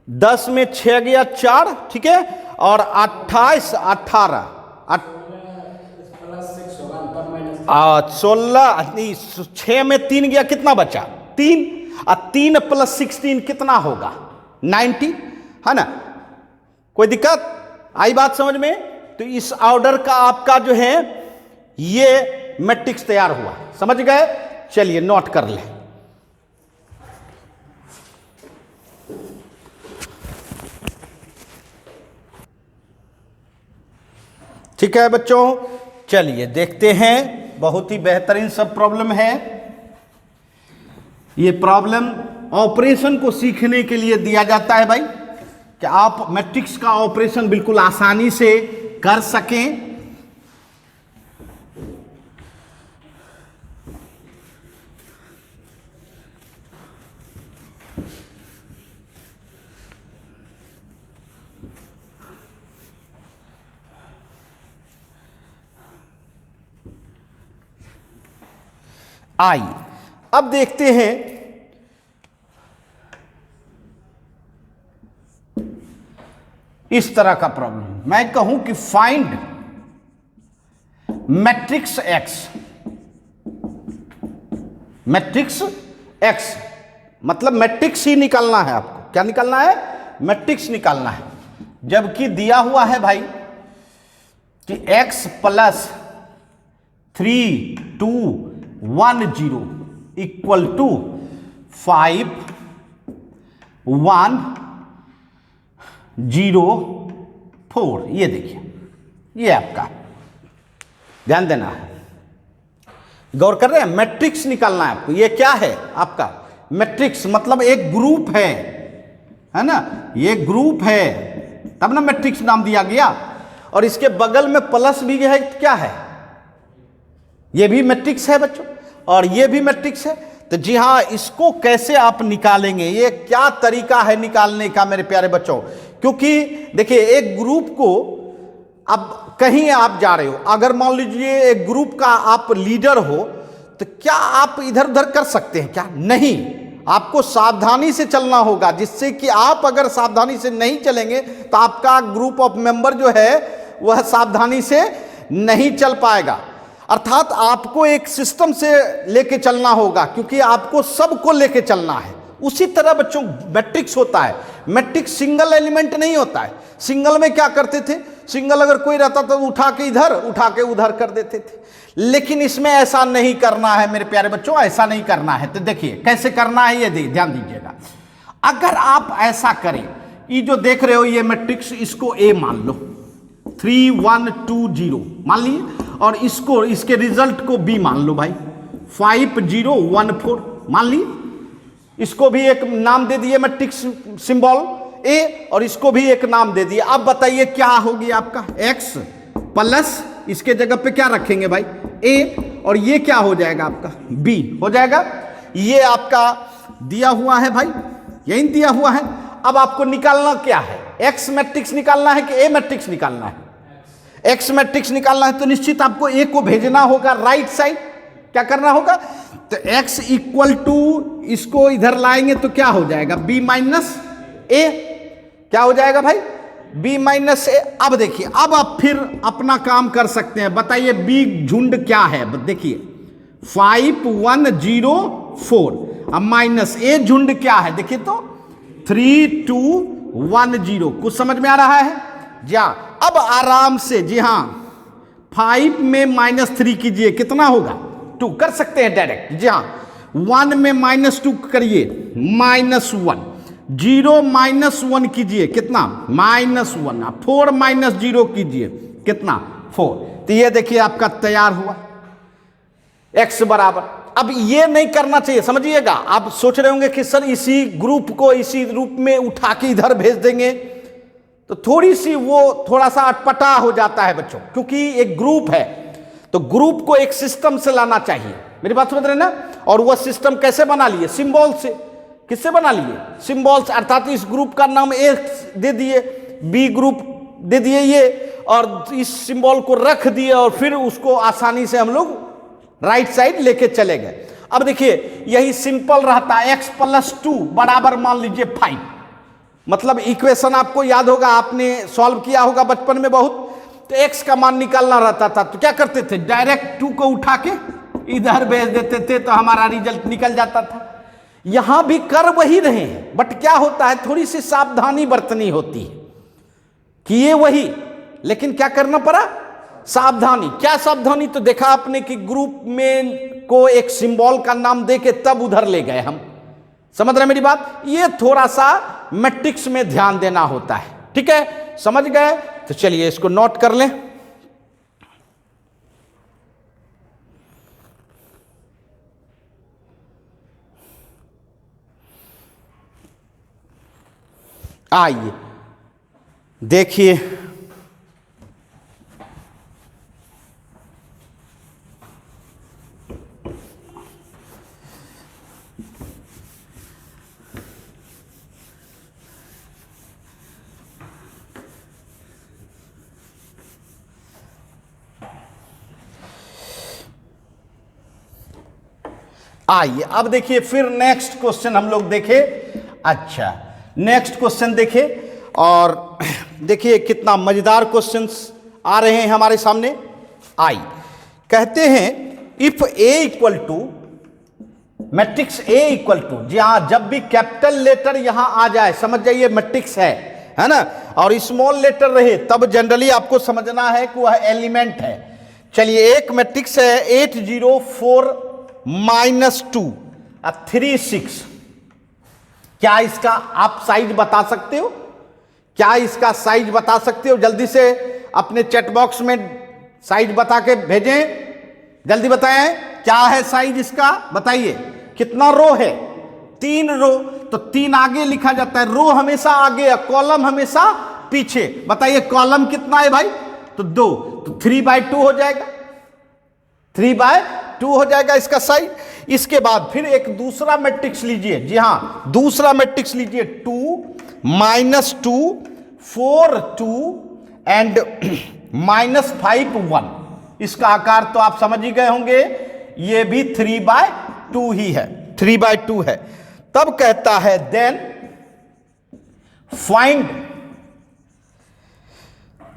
10 में 6 गया 4, ठीक है, और 28 18 16, 6 में 3 गया, कितना बचा 3, और 3 + 16 कितना होगा 90, है ना। कोई दिक्कत आई बात समझ में। तो इस ऑर्डर का आपका जो है ये मैट्रिक्स तैयार हुआ, समझ गए। चलिए नोट कर ले। ठीक है बच्चों, चलिए देखते हैं। बहुत ही बेहतरीन सब प्रॉब्लम है। ये प्रॉब्लम ऑपरेशन को सीखने के लिए दिया जाता है भाई, कि आप मैट्रिक्स का ऑपरेशन बिल्कुल आसानी से कर सकें। आई अब देखते हैं इस तरह का प्रॉब्लम। मैं कहूं कि फाइंड मैट्रिक्स एक्स, मतलब मैट्रिक्स ही निकालना है आपको। क्या निकालना है? मैट्रिक्स निकालना है। जबकि दिया हुआ है भाई कि x + 3 2 1 0 = 5 1 0 4। ये देखिए, ये आपका ध्यान देना है, गौर कर रहे हैं। मैट्रिक्स निकालना है आपको। ये क्या है आपका मैट्रिक्स? मतलब एक ग्रुप है ना, ये ग्रुप है, तब ना मैट्रिक्स नाम दिया गया। और इसके बगल में प्लस भी है, क्या है? ये भी मैट्रिक्स है बच्चों, और ये भी मैट्रिक्स है। तो जी हाँ, इसको कैसे आप निकालेंगे, ये क्या तरीका है निकालने का मेरे प्यारे बच्चों? क्योंकि देखिए एक ग्रुप को, अब कहीं आप जा रहे हो, अगर मान लीजिए एक ग्रुप का आप लीडर हो, तो क्या आप इधर उधर कर सकते हैं? क्या नहीं, आपको सावधानी से चलना होगा, जिससे कि आप अगर सावधानी से नहीं चलेंगे तो आपका ग्रुप ऑफ मेंबर जो है वह सावधानी से नहीं चल पाएगा। अर्थात आपको एक सिस्टम से लेके चलना होगा, क्योंकि आपको सबको लेके चलना है। उसी तरह बच्चों मैट्रिक्स होता है। मैट्रिक्स सिंगल एलिमेंट नहीं होता है। सिंगल में क्या करते थे, सिंगल अगर कोई रहता तो उठा के इधर उठा के उधर कर देते थे, लेकिन इसमें ऐसा नहीं करना है मेरे प्यारे बच्चों, ऐसा नहीं करना है। तो देखिए कैसे करना है, ये ध्यान दीजिएगा। अगर आप ऐसा करें, ये जो देख रहे हो ये मैट्रिक्स, इसको ए मान लो, 3 1 2 0 मान लिए, और इसको इसके रिजल्ट को बी मान लो भाई, 5 0 1 4 मान लिए। इसको भी एक नाम दे दिए मैट्रिक्स सिंबल ए, और इसको भी एक नाम दे दिए। अब बताइए क्या होगी आपका, x प्लस इसके जगह पे क्या रखेंगे भाई, a, और ये क्या हो जाएगा आपका b हो जाएगा। ये आपका दिया हुआ है भाई, यही दिया हुआ है। अब आपको निकालना क्या है, x मैट्रिक्स निकालना है कि a मैट्रिक्स निकालना है? x मैट्रिक्स निकालना है तो निश्चित आपको a को भेजना होगा राइट साइड। क्या करना होगा, तो x इक्वल टू इसको इधर लाएंगे तो क्या हो जाएगा, b माइनस ए। क्या हो जाएगा भाई, b माइनस ए। अब देखिए, अब आप फिर अपना काम कर सकते हैं। बताइए b झुंड क्या है, देखिए 5 1 0 4, अब माइनस ए झुंड क्या है, देखिए तो 3 2 1 0। कुछ समझ में आ रहा है जी हाँ। अब आराम से जी हाँ, 5 में -3 कीजिए, कितना होगा 2, कर सकते हैं डायरेक्ट जी हाँ। 1 में -2 करिए, -1, 0 -1 कीजिए, कितना -1, 4 -0 कीजिए, कितना 4। तो ये देखिए आपका तैयार हुआ x बराबर। अब ये नहीं करना चाहिए, समझिएगा। आप सोच रहे होंगे कि सर इसी ग्रुप को इसी रूप में उठा के इधर भेज देंगे, तो थोड़ी सी वो थोड़ा सा अटपटा हो जाता है बच्चों, क्योंकि एक ग्रुप है तो ग्रुप को एक सिस्टम से लाना चाहिए। मेरी बात समझ रहे ना। और वह सिस्टम कैसे बना लिए, सिंबल से। किससे बना लिए, सिंबल से। अर्थात इस ग्रुप का नाम ए दे दिए, बी ग्रुप दे दिए ये, और इस सिंबल को रख दिए, और फिर उसको आसानी से हम लोग राइट साइड लेके चले गए। अब देखिए यही सिंपल रहता है, x + 2 बराबर मान लीजिए 5। मतलब इक्वेशन आपको याद होगा, आपने सॉल्व किया होगा बचपन में बहुत। तो x का मान निकालना रहता था तो क्या करते थे, डायरेक्ट 2 को उठा के इधर भेज देते थे, तो हमारा रिजल्ट निकल जाता था। यहां भी कर वही रहे हैं, बट क्या होता है, थोड़ी सी सावधानी बरतनी होती है कि ये वही, लेकिन क्या करना पड़ा, सावधानी। क्या सावधानी, तो देखा आपने कि ग्रुप में को एक सिंबल का नाम दे के तब उधर ले गए हम। समझ रहे मेरी बात। ये थोड़ा सा मैट्रिक्स में ध्यान देना होता है, ठीक है, समझ गए। तो चलिए इसको नोट कर लें। आइए देखिए, आइए अब देखिए फिर नेक्स्ट क्वेश्चन हम लोग देखें। अच्छा नेक्स्ट क्वेश्चन देखें, और देखिए कितना मजेदार क्वेश्चंस आ रहे हैं हमारे सामने। आई कहते हैं if A equal to matrix A equal to, जी हाँ, जब भी कैपिटल लेटर यहां आ जाए समझ जाइए मैट्रिक्स है ना, और स्मॉल लेटर रहे तब जनरली आपको समझना है कि वह एलिमेंट है। चलिए एक मैट्रिक्स है 8 0 4 -2 3 6। क्या इसका आप साइज बता सकते हो, क्या इसका साइज बता सकते हो? जल्दी से अपने चैट बॉक्स में साइज बता के भेजें, जल्दी बताएं क्या है साइज इसका, बताइए। कितना रो है, 3 रो, तो 3 आगे लिखा जाता है, रो हमेशा आगे, कॉलम हमेशा पीछे। बताइए कॉलम कितना है भाई, तो 2, तो 3/2 हो जाएगा, 3/2 हो जाएगा इसका साइज। इसके बाद फिर एक दूसरा मैट्रिक्स लीजिए, जी हां दूसरा मैट्रिक्स लीजिए, 2 -2 4 2 एंड -5 1। इसका आकार तो आप समझ ही गए होंगे, ये भी 3/2 ही है, 3/2 है। तब कहता है then find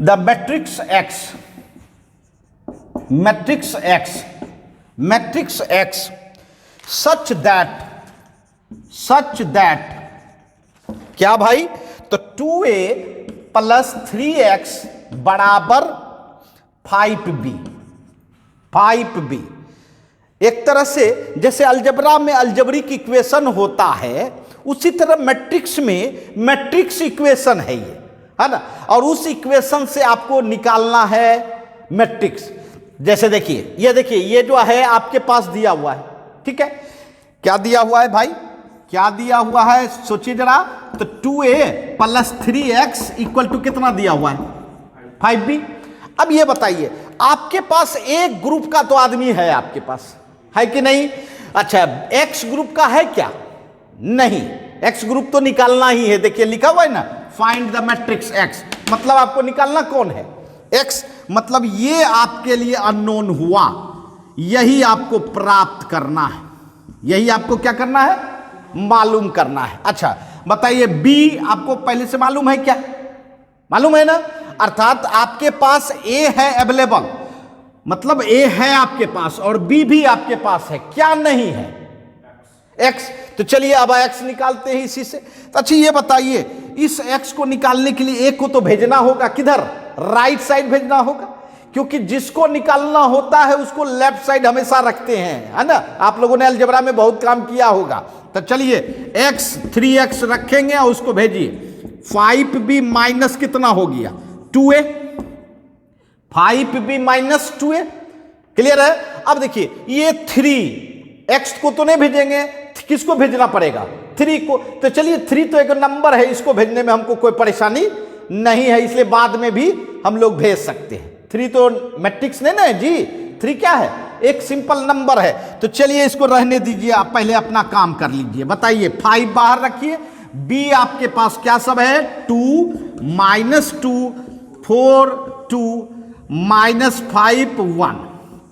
the matrix x such that क्या भाई, तो 2a प्लस 3x बराबर 5b। एक तरह से जैसे अलजबरा में अलजबरिक इक्वेशन होता है, उसी तरह मैट्रिक्स में मैट्रिक्स इक्वेशन है ये, है ना। और उस इक्वेशन से आपको निकालना है मैट्रिक्स। जैसे देखिए, ये जो है आपके पास दिया हुआ है, ठीक है। क्या दिया हुआ है भाई, क्या दिया हुआ है, सोचिए जरा। तो 2a plus 3x equal to कितना दिया हुआ है, 5b। अब ये बताइए, आपके पास एक ग्रुप का तो आदमी है, आपके पास है कि नहीं। अच्छा, x ग्रुप का है क्या, नहीं। x ग्रुप तो निकालना ही है, देखिए लिखा हुआ है ना, फाइंड द मैट्रिक्स x, मतलब आपको निकालना कौन है, x। मतलब ये आपके लिए अननोन हुआ, यही आपको प्राप्त करना है, यही आपको क्या करना है, मालूम करना है। अच्छा बताइए, b आपको पहले से मालूम है क्या, मालूम है ना। अर्थात आपके पास a है अवेलेबल, मतलब a है आपके पास, और b भी आपके पास है, क्या नहीं है, x। तो चलिए अब x निकालते हैं इसी से। तो अच्छा ये बताइए, इस x को निकालने के लिए a को तो भेजना होगा किधर, राइट साइड भेजना होगा, क्योंकि जिसको निकालना होता है उसको लेफ्ट साइड हमेशा रखते हैं, है ना। आप लोगों ने अलजबरा में बहुत काम किया होगा। तो चलिए x 3x रखेंगे और उसको भेजिए। 5b माइनस कितना हो गया, 2a, 5b minus 2a, clear है। अब देखिए ये 3x को तो नहीं भेजेंगे, किसको भेजना पड़ेगा, 3 को। तो चलिए 3 तो एक नंबर है, इसको भेजने में हमको कोई परेशानी नहीं है, इसलिए बाद में भी हम लोग भेज सकते हैं। 3 तो मैट्रिक्स नहीं ना है जी, 3 क्या है, एक सिंपल नंबर है। तो चलिए इसको रहने दीजिए, आप पहले अपना काम कर लीजिए। बताइए 5 बाहर रखिए, b आपके पास क्या सब है, 2 माइनस 2 4 2 माइनस 5 1,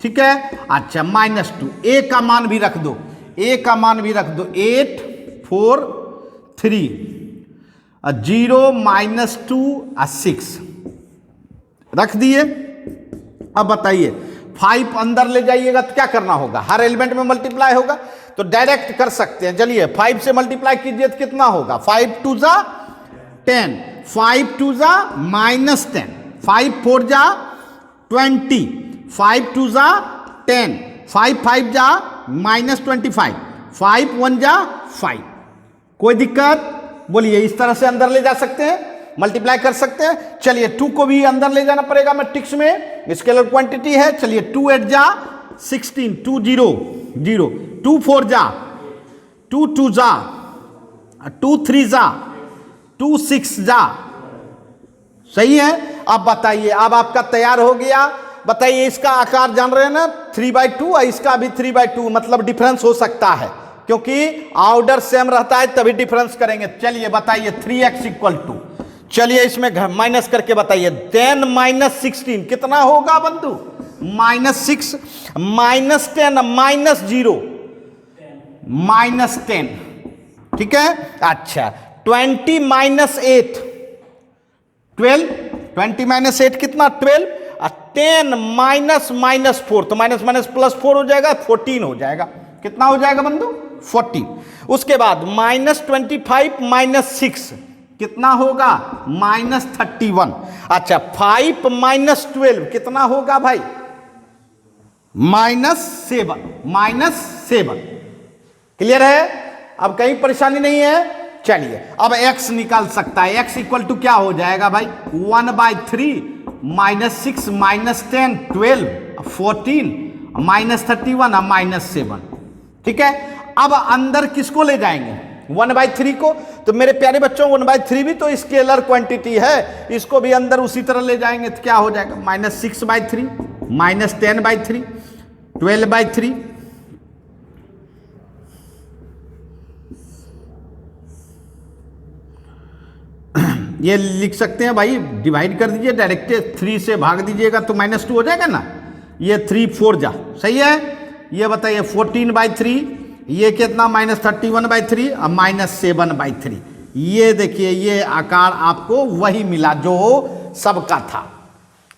ठीक है। अच्छा -2, a का मान भी रख दो, a का मान भी रख दो, 8 4 3 0 -2 6 रख दिए। अब बताइए 5 अंदर ले जाइएगा तो क्या करना होगा, हर एलिमेंट में मल्टीप्लाई होगा, तो डायरेक्ट कर सकते हैं। चलिए 5 से मल्टीप्लाई कीजिए तो कितना होगा, 5 2 जा 10, 5 2 जा -10, 5 4 जा 20, 5 2 जा 10, 5 5 जा -25, 5 1 जा 5। कोई दिक्कत, बोलिए। इस तरह से अंदर ले जा सकते हैं, मल्टीप्लाई कर सकते हैं। चलिए 2 को भी अंदर ले जाना पड़ेगा मैट्रिक्स में, स्केलर क्वांटिटी है। चलिए 2 8 जा 16, 2 0 0, 2 4 जा 2 2 जा 2 3 जा 2 6 जा, सही है। अब बताइए, अब आपका तैयार हो गया। बताइए इसका आकार जान रहे हैं ना, 3/2 और इसका भी 3/2, मतलब डिफरेंस हो सकता है, क्योंकि ऑर्डर सेम रहता है तभी डिफरेंस करेंगे। चलिए बताइए 3x इक्वल टू, चलिए इसमें माइनस करके बताइए, 10 माइनस 16 कितना होगा बंधु, -6 -10 -0 -10, ठीक है। अच्छा 20 माइनस 8 12, 20 माइनस 8 कितना 12, 10 माइनस 4, तो माइनस माइनस प्लस 4 हो जाएगा, 14 हो जाएगा। कितना हो जाएगा बंधु, 14। उसके बाद -25 -6 कितना होगा, -31। अच्छा 5 -12 कितना होगा भाई, -7। क्लियर है, अब कहीं परेशानी नहीं है। चलिए अब x निकाल सकता है, x इक्वल टू क्या हो जाएगा भाई, 1/3 -6 -10 12 14 -31 -7, ठीक है। अब अंदर किसको ले जाएंगे, 1/3 को। तो मेरे प्यारे बच्चों 1/3 भी तो स्केलर क्वांटिटी है, इसको भी अंदर उसी तरह ले जाएंगे तो क्या हो जाएगा, -6/3 -10/3 12/3, ये लिख सकते हैं भाई, डिवाइड कर दीजिए डायरेक्ट, 3 से भाग दीजिएगा तो -2 हो जाएगा ना। ये 3 4 जा, सही है। ये बताइए 14/3, ये कितना -31/3 और -7/3। ये देखिए ये आकार आपको वही मिला जो सबका था।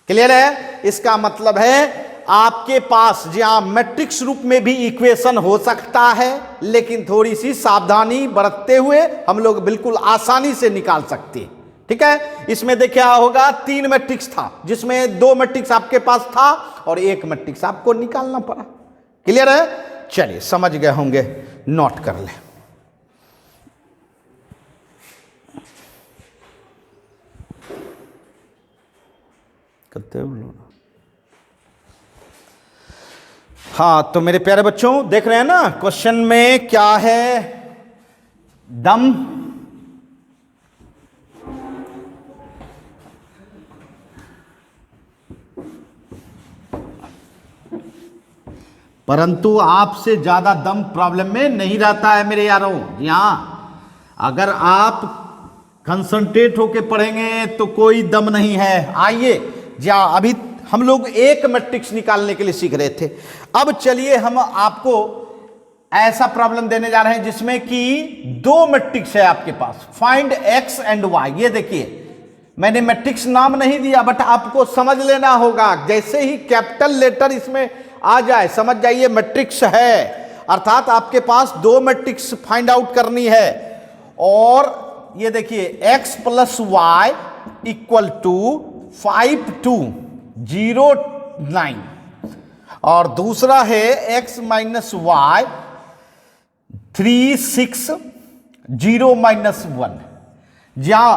क्लियर है? इसका मतलब है आपके पास जहां मैट्रिक्स रूप में भी इक्वेशन हो सकता है, लेकिन थोड़ी सी सावधानी बरतते हुए हम लोग बिल्कुल आसानी से निकाल सकते हैं। ठीक है? इसमें देखिए होगा 3 मैट्रिक्स था, जिसमें 2 मैट्रिक्स आपके पास था और 1 मैट्रिक्स आपको निकालना पड़ा। क्लियर है? चलिए समझ गए होंगे, नोट कर ले। हाँ, तो मेरे प्यारे बच्चों देख रहे हैं ना क्वेश्चन में क्या है? दम, परंतु आपसे ज्यादा दम प्रॉब्लम में नहीं रहता है मेरे यारों। यहां अगर आप कंसंट्रेट होके पढ़ेंगे तो कोई दम नहीं है। आइए, जहां अभी हम लोग एक मैट्रिक्स निकालने के लिए सीख रहे थे, अब चलिए हम आपको ऐसा प्रॉब्लम देने जा रहे हैं जिसमें कि 2 मैट्रिक्स है आपके पास। Find x and y। ये देखिए मैंने मैट्रिक्स नाम नहीं दिया, बट आपको समझ लेना होगा। जैसे ही कैपिटल लेटर इसमें आ जाए समझ जाइए मैट्रिक्स है, अर्थात आपके पास 2 मैट्रिक्स फाइंड आउट करनी है। और ये देखिए x + y = 5 2 0 9 और दूसरा है x - y 3 6 0 - 1। जहां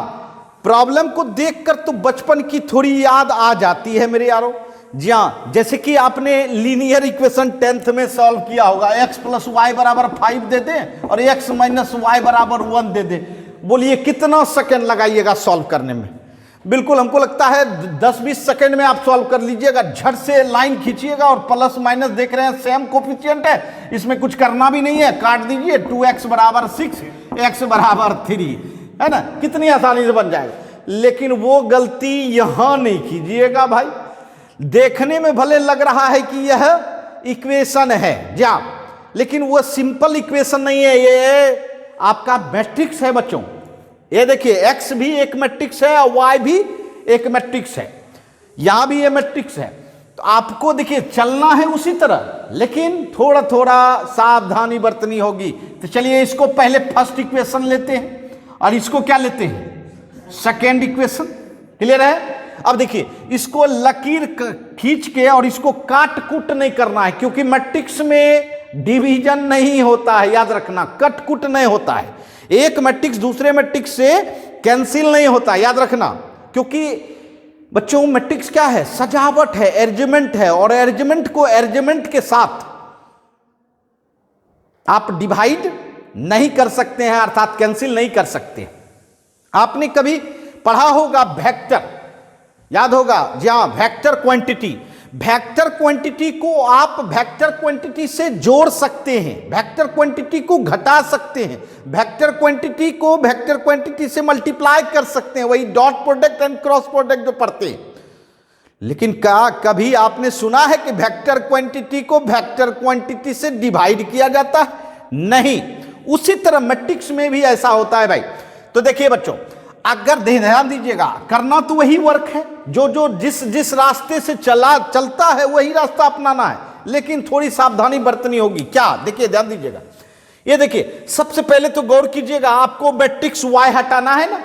प्रॉब्लम को देखकर तो बचपन की थोड़ी याद आ जाती है मेरे यारों। जहां जैसे कि आपने लीनियर इक्वेशन 10th में सॉल्व किया होगा, x + y = 5 दे दें और x - y = 1 दे दें। बोलिए कितना सेकंड लगाइएगा सॉल्व करने में? बिल्कुल हमको लगता है 10-20 सेकंड में आप सॉल्व कर लीजिएगा। झट से लाइन खींचिएगा और प्लस माइनस देख रहे हैं सेम कोफिशिएंट है, इसमें कुछ करना भी नहीं है, काट दीजिए। 2x = 6, x = 3, है ना? कितनी आसानी से बन जाएगा। लेकिन वो गलती यहां नहीं कीजिएगा भाई। देखने में भले लग रहा है कि यह इक्वेशन है जा, लेकिन वो सिंपल इक्वेशन नहीं है, ये आपका मैट्रिक्स है बच्चों। ये देखिए x भी एक मैट्रिक्स है और y भी एक मैट्रिक्स है, यहां भी ये मैट्रिक्स है। तो आपको देखिए चलना है उसी तरह, लेकिन थोड़ा थोड़ा सावधानी बरतनी होगी। तो चलिए इसको पहले फर्स्ट इक्वेशन लेते हैं और इसको क्या लेते हैं? Second equation. क्लियर है? अब देखिए इसको लकीर खींच के और इसको काट कुट नहीं करना है, क्योंकि मैट्रिक्स में डिवीजन नहीं होता है, याद रखना। कट कुट नहीं होता है, एक मैट्रिक्स दूसरे मैट्रिक्स से कैंसिल नहीं होता, याद रखना। क्योंकि बच्चों मैट्रिक्स क्या है? सजावट है, एर्जमेंट है, और एर्जमेंट को एर्जमेंट के साथ आप डिवाइड नहीं कर सकते हैं, अर्थात कैंसिल नहीं कर सकते। आपने कभी पढ़ा होगा वेक्टर, याद होगा, जहां वेक्टर क्वांटिटी, वेक्टर क्वांटिटी को आप वेक्टर क्वांटिटी से जोड़ सकते हैं, वेक्टर क्वांटिटी को घटा सकते हैं, वेक्टर क्वांटिटी को वेक्टर क्वांटिटी से मल्टीप्लाई कर सकते हैं, वही dot product and cross product जो पढ़ते हैं। लेकिन क्या कभी आपने सुना है कि वेक्टर क्वांटिटी को वेक्टर क्वांटिटी से डिवाइड किया जाता है? नहीं। उसी तरह मैट्रिक्स में भी ऐसा होता है भाई। तो देखिए बच्चों, अगर ध्यान दीजिएगा, करना तो वही वर्क है, जो जिस रास्ते से चलता है वही रास्ता अपनाना है, लेकिन थोड़ी सावधानी बरतनी होगी। क्या? देखिए ध्यान दीजिएगा, ये देखिए सबसे पहले तो गौर कीजिएगा, आपको मैट्रिक्स y हटाना है ना,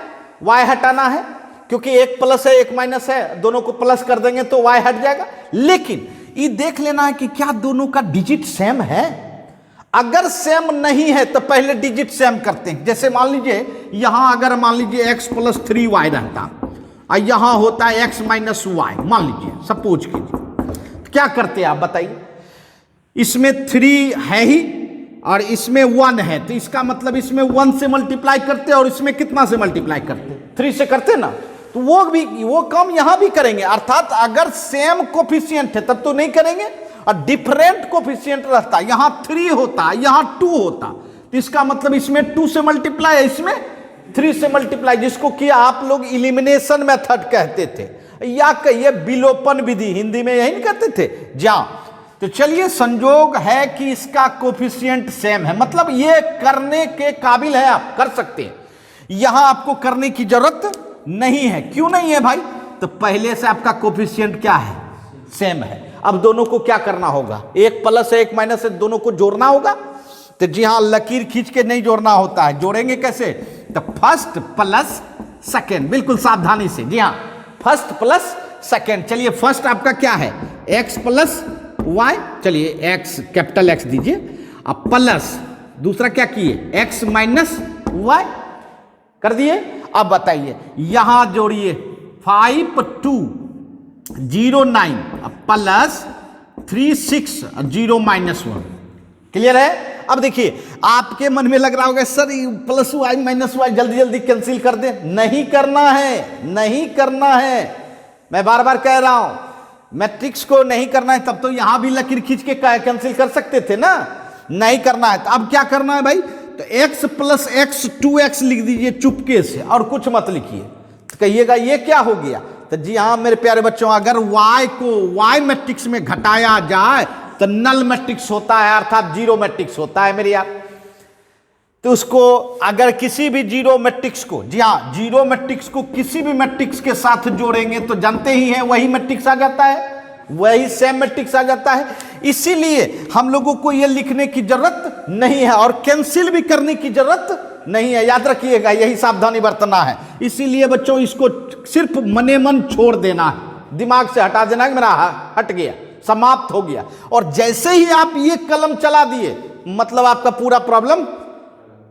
y हटाना है, क्योंकि एक प्लस है एक माइनस है, दोनों को प्लस कर देंगे तो y हट जाएगा। लेकिन ये देख लेना है कि क्या दोनों का डिजिट सेम है। अगर सेम नहीं है तो पहले डिजिट सेम करते हैं। जैसे मान लीजिए यहां अगर मान लीजिए x + 3y रहता और यहां होता है x - y, मान लीजिए, सपोज कीजिए, तो क्या करते हैं आप बताइए? इसमें 3 है ही और इसमें 1 है, तो इसका मतलब इसमें 1 से मल्टीप्लाई करते और इसमें कितना से मल्टीप्लाई करते? 3 से करते ना। तो वो काम यहां भी करेंगे, अर्थात अगर सेम कोफिशिएंट है तब तो नहीं करेंगे, और डिफरेंट कोफिशिएंट रहता, यहां 3 होता, यहां 2 होता, तो इसका मतलब इसमें 2 से मल्टीप्लाई है, इसमें 3 से मल्टीप्लाई, जिसको कि आप लोग इलिमिनेशन मेथड कहते थे, या कहिए विलोपन विधि, हिंदी में यही नहीं कहते थे। जहां तो चलिए संजोग है कि इसका कोफिशिएंट सेम है, मतलब ये करने के काबिल है, आप कर सकते हैं, यहां आपको करने की जरूरत नहीं है। क्यों नहीं है भाई? तो पहले से आपका कोफिशिएंट क्या है? सेम है। अब दोनों को क्या करना होगा? एक प्लस है एक माइनस है, दोनों को जोड़ना होगा। तो जी हां, लकीर खींच के नहीं जोड़ना होता है, जोड़ेंगे कैसे? तो फर्स्ट प्लस सेकेंड, बिल्कुल सावधानी से। जी हां, फर्स्ट प्लस सेकेंड। चलिए फर्स्ट आपका क्या है? एक्स प्लस वाई, चलिए एक्स कैपिटल एक्स दीजिए, अब प्लस दूसरा क्या किए? एक्स माइनस वाई कर दिए। अब बताइए यहां जोड़िए 5209 प्लस 36 -1। क्लियर है? अब देखिए आपके मन में लग रहा होगा sir plus y minus y जल्दी जल्दी कैंसिल कर दे। नहीं करना है, नहीं करना है, मैं बार बार कह रहा हूं, मैट्रिक्स को नहीं करना है। तब तो यहां भी लकीर खींच के कैंसिल कर सकते थे ना, नहीं करना है। तो अब क्या करना है भाई? तो x प्लस एक्स 2x लिख दीजिए चुपके से, और कुछ मत लिखिए। तो कहिएगा ये क्या हो गया? तो जी हां मेरे प्यारे बच्चों, अगर y को y मैट्रिक्स में घटाया जाए तो नल मैट्रिक्स होता है, अर्थात जीरो मैट्रिक्स होता है मेरे यार। तो उसको अगर किसी भी जीरो मैट्रिक्स को, जी हां जीरो मैट्रिक्स को किसी भी मैट्रिक्स के साथ जोड़ेंगे तो जानते ही हैं वही मैट्रिक्स आ जाता है, वही सेम मैट्रिक्स आ जाता है। इसीलिए हम लोगों को यह लिखने की जरूरत नहीं है और कैंसिल भी करने की जरूरत नहीं है, याद रखिएगा, यही सावधानी बरतना है। इसीलिए बच्चों इसको सिर्फ मने मन छोड़ देना है, दिमाग से हटा देना है, मेरा हट गया, समाप्त हो गया। और जैसे ही आप ये कलम चला दिए मतलब आपका पूरा प्रॉब्लम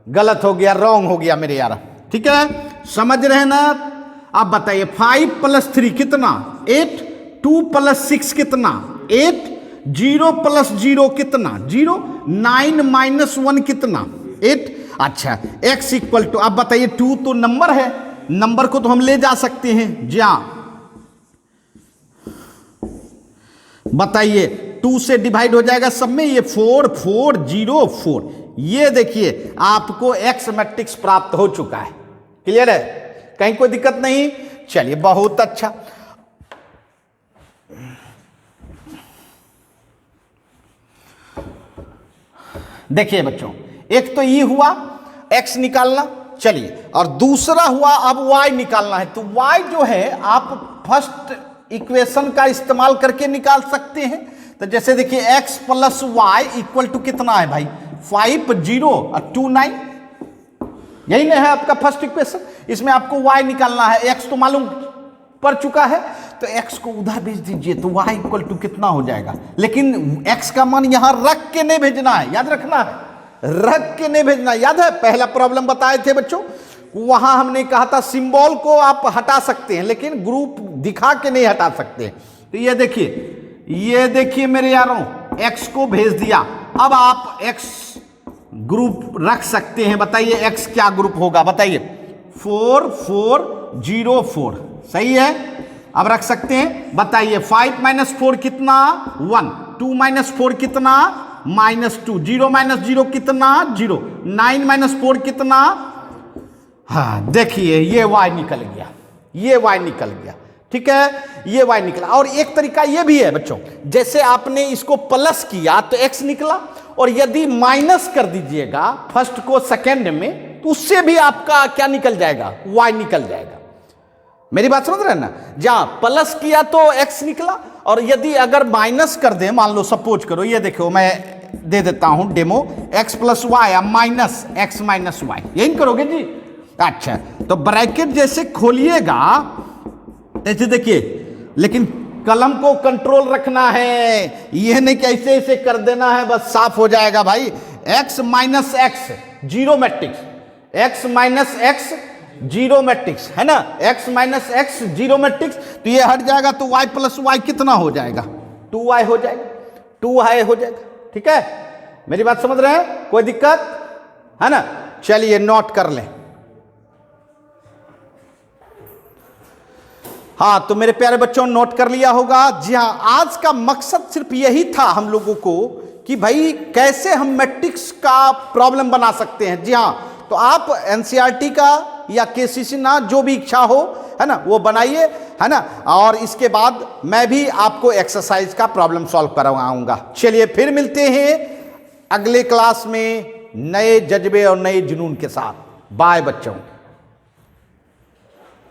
गलत हो गया, रॉन्ग हो गया मेरे यार। ठीक है, समझ रहे ना? आप बताइए 5 + 3 कितना? 8, 2 + 6 कितना? 8, 0 + 0 कितना? 0, 9 - 1 कितना? 8। अच्छा, x इक्वल टू, आप बताइए 2 तो नंबर है, नंबर को तो हम ले जा सकते हैं। जी हाँ, बताइए 2 से डिवाइड हो जाएगा सब में, ये 4, 4, 0, 4। ये देखिए आपको x मैट्रिक्स प्राप्त हो चुका है। क्लियर है? कहीं कोई दिक्कत नहीं? चलिए बहुत अच्छा। देखिए बच्चों, एक तो ये हुआ x निकालना, चलिए, और दूसरा हुआ अब y निकालना है। तो y जो है आप फर्स्ट इक्वेशन का इस्तेमाल करके निकाल सकते हैं। तो जैसे देखिए x + y इक्वल टू कितना है भाई? 5, 0 और 2, 9। यही नहीं है आपका फर्स्ट इक्वेशन। इसमें आपको y निकालना है, x तो मालूम पड़ चुका है, तो x को उधर भेज दीजिए तो y इक्वल टू कितना हो जाएगा? लेकिन x का मान यहां रख के नहीं भेजना है, याद रखना है, रख के नहीं भेजना। याद है पहला प्रॉब्लम बताए थे बच्चों, वहां हमने कहा था सिंबल को आप हटा सकते हैं लेकिन ग्रुप दिखा के नहीं हटा सकते। तो ये देखिए मेरे यारों, x को भेज दिया। अब आप x ग्रुप रख सकते हैं। बताइए x क्या ग्रुप होगा? बताइए 4, 4, 0, 4, सही है? अब रख सकते हैं। बताइए 5 - 4 कितना? 1, 2 - 4 कितना? -2, 0 - 0 कितना? 0, 9 - 4 कितना? हाँ देखिए ये y निकल गया, ये y निकल गया। ठीक है, ये y निकला। और एक तरीका ये भी है बच्चों, जैसे आपने इसको प्लस किया तो x निकला, और यदि माइनस कर दीजिएगा फर्स्ट को सेकंड में तो उससे भी आपका क्या निकल जाएगा? y निकल जाएगा। मेरी बात समझ रहे हैं ना? जहां प्लस किया तो x निकला, और यदि अगर माइनस कर दे, मान लो सपोज करो, ये देखो मैं दे देता हूं demo, x + y minus x - y, यही करोगे जी? अच्छा, तो ब्रैकेट जैसे खोलिएगा ऐसे देखिए, लेकिन कलम को कंट्रोल रखना है, यह नहीं कि ऐसे ऐसे कर देना है बस साफ हो जाएगा भाई। x - x zero matrix, x - x zero matrix है ना, x - x जीरो मैट्रिक्स, तो ये हट जाएगा तो y + y कितना हो जाएगा? 2y हो जाएगा, 2y हो जाएगा। ठीक है, मेरी बात समझ रहे हैं? कोई दिक्कत है ना? चलिए नोट कर लें। हाँ तो मेरे प्यारे बच्चों नोट कर लिया होगा। जी हाँ, आज का मकसद सिर्फ यही था हम लोगों को कि भाई कैसे हम मैट्रिक्स का प्रॉब्लम बना सकते हैं। जी हाँ, तो आप एनसीईआरटी का या केसीसी ना जो भी इच्छा हो है ना, वो बनाइए, है ना। और इसके बाद मैं भी आपको एक्सरसाइज का प्रॉब्लम सॉल्व करवाऊंगा। चलिए फिर मिलते हैं अगले क्लास में नए जज्बे और नए जुनून के साथ। बाय बच्चों।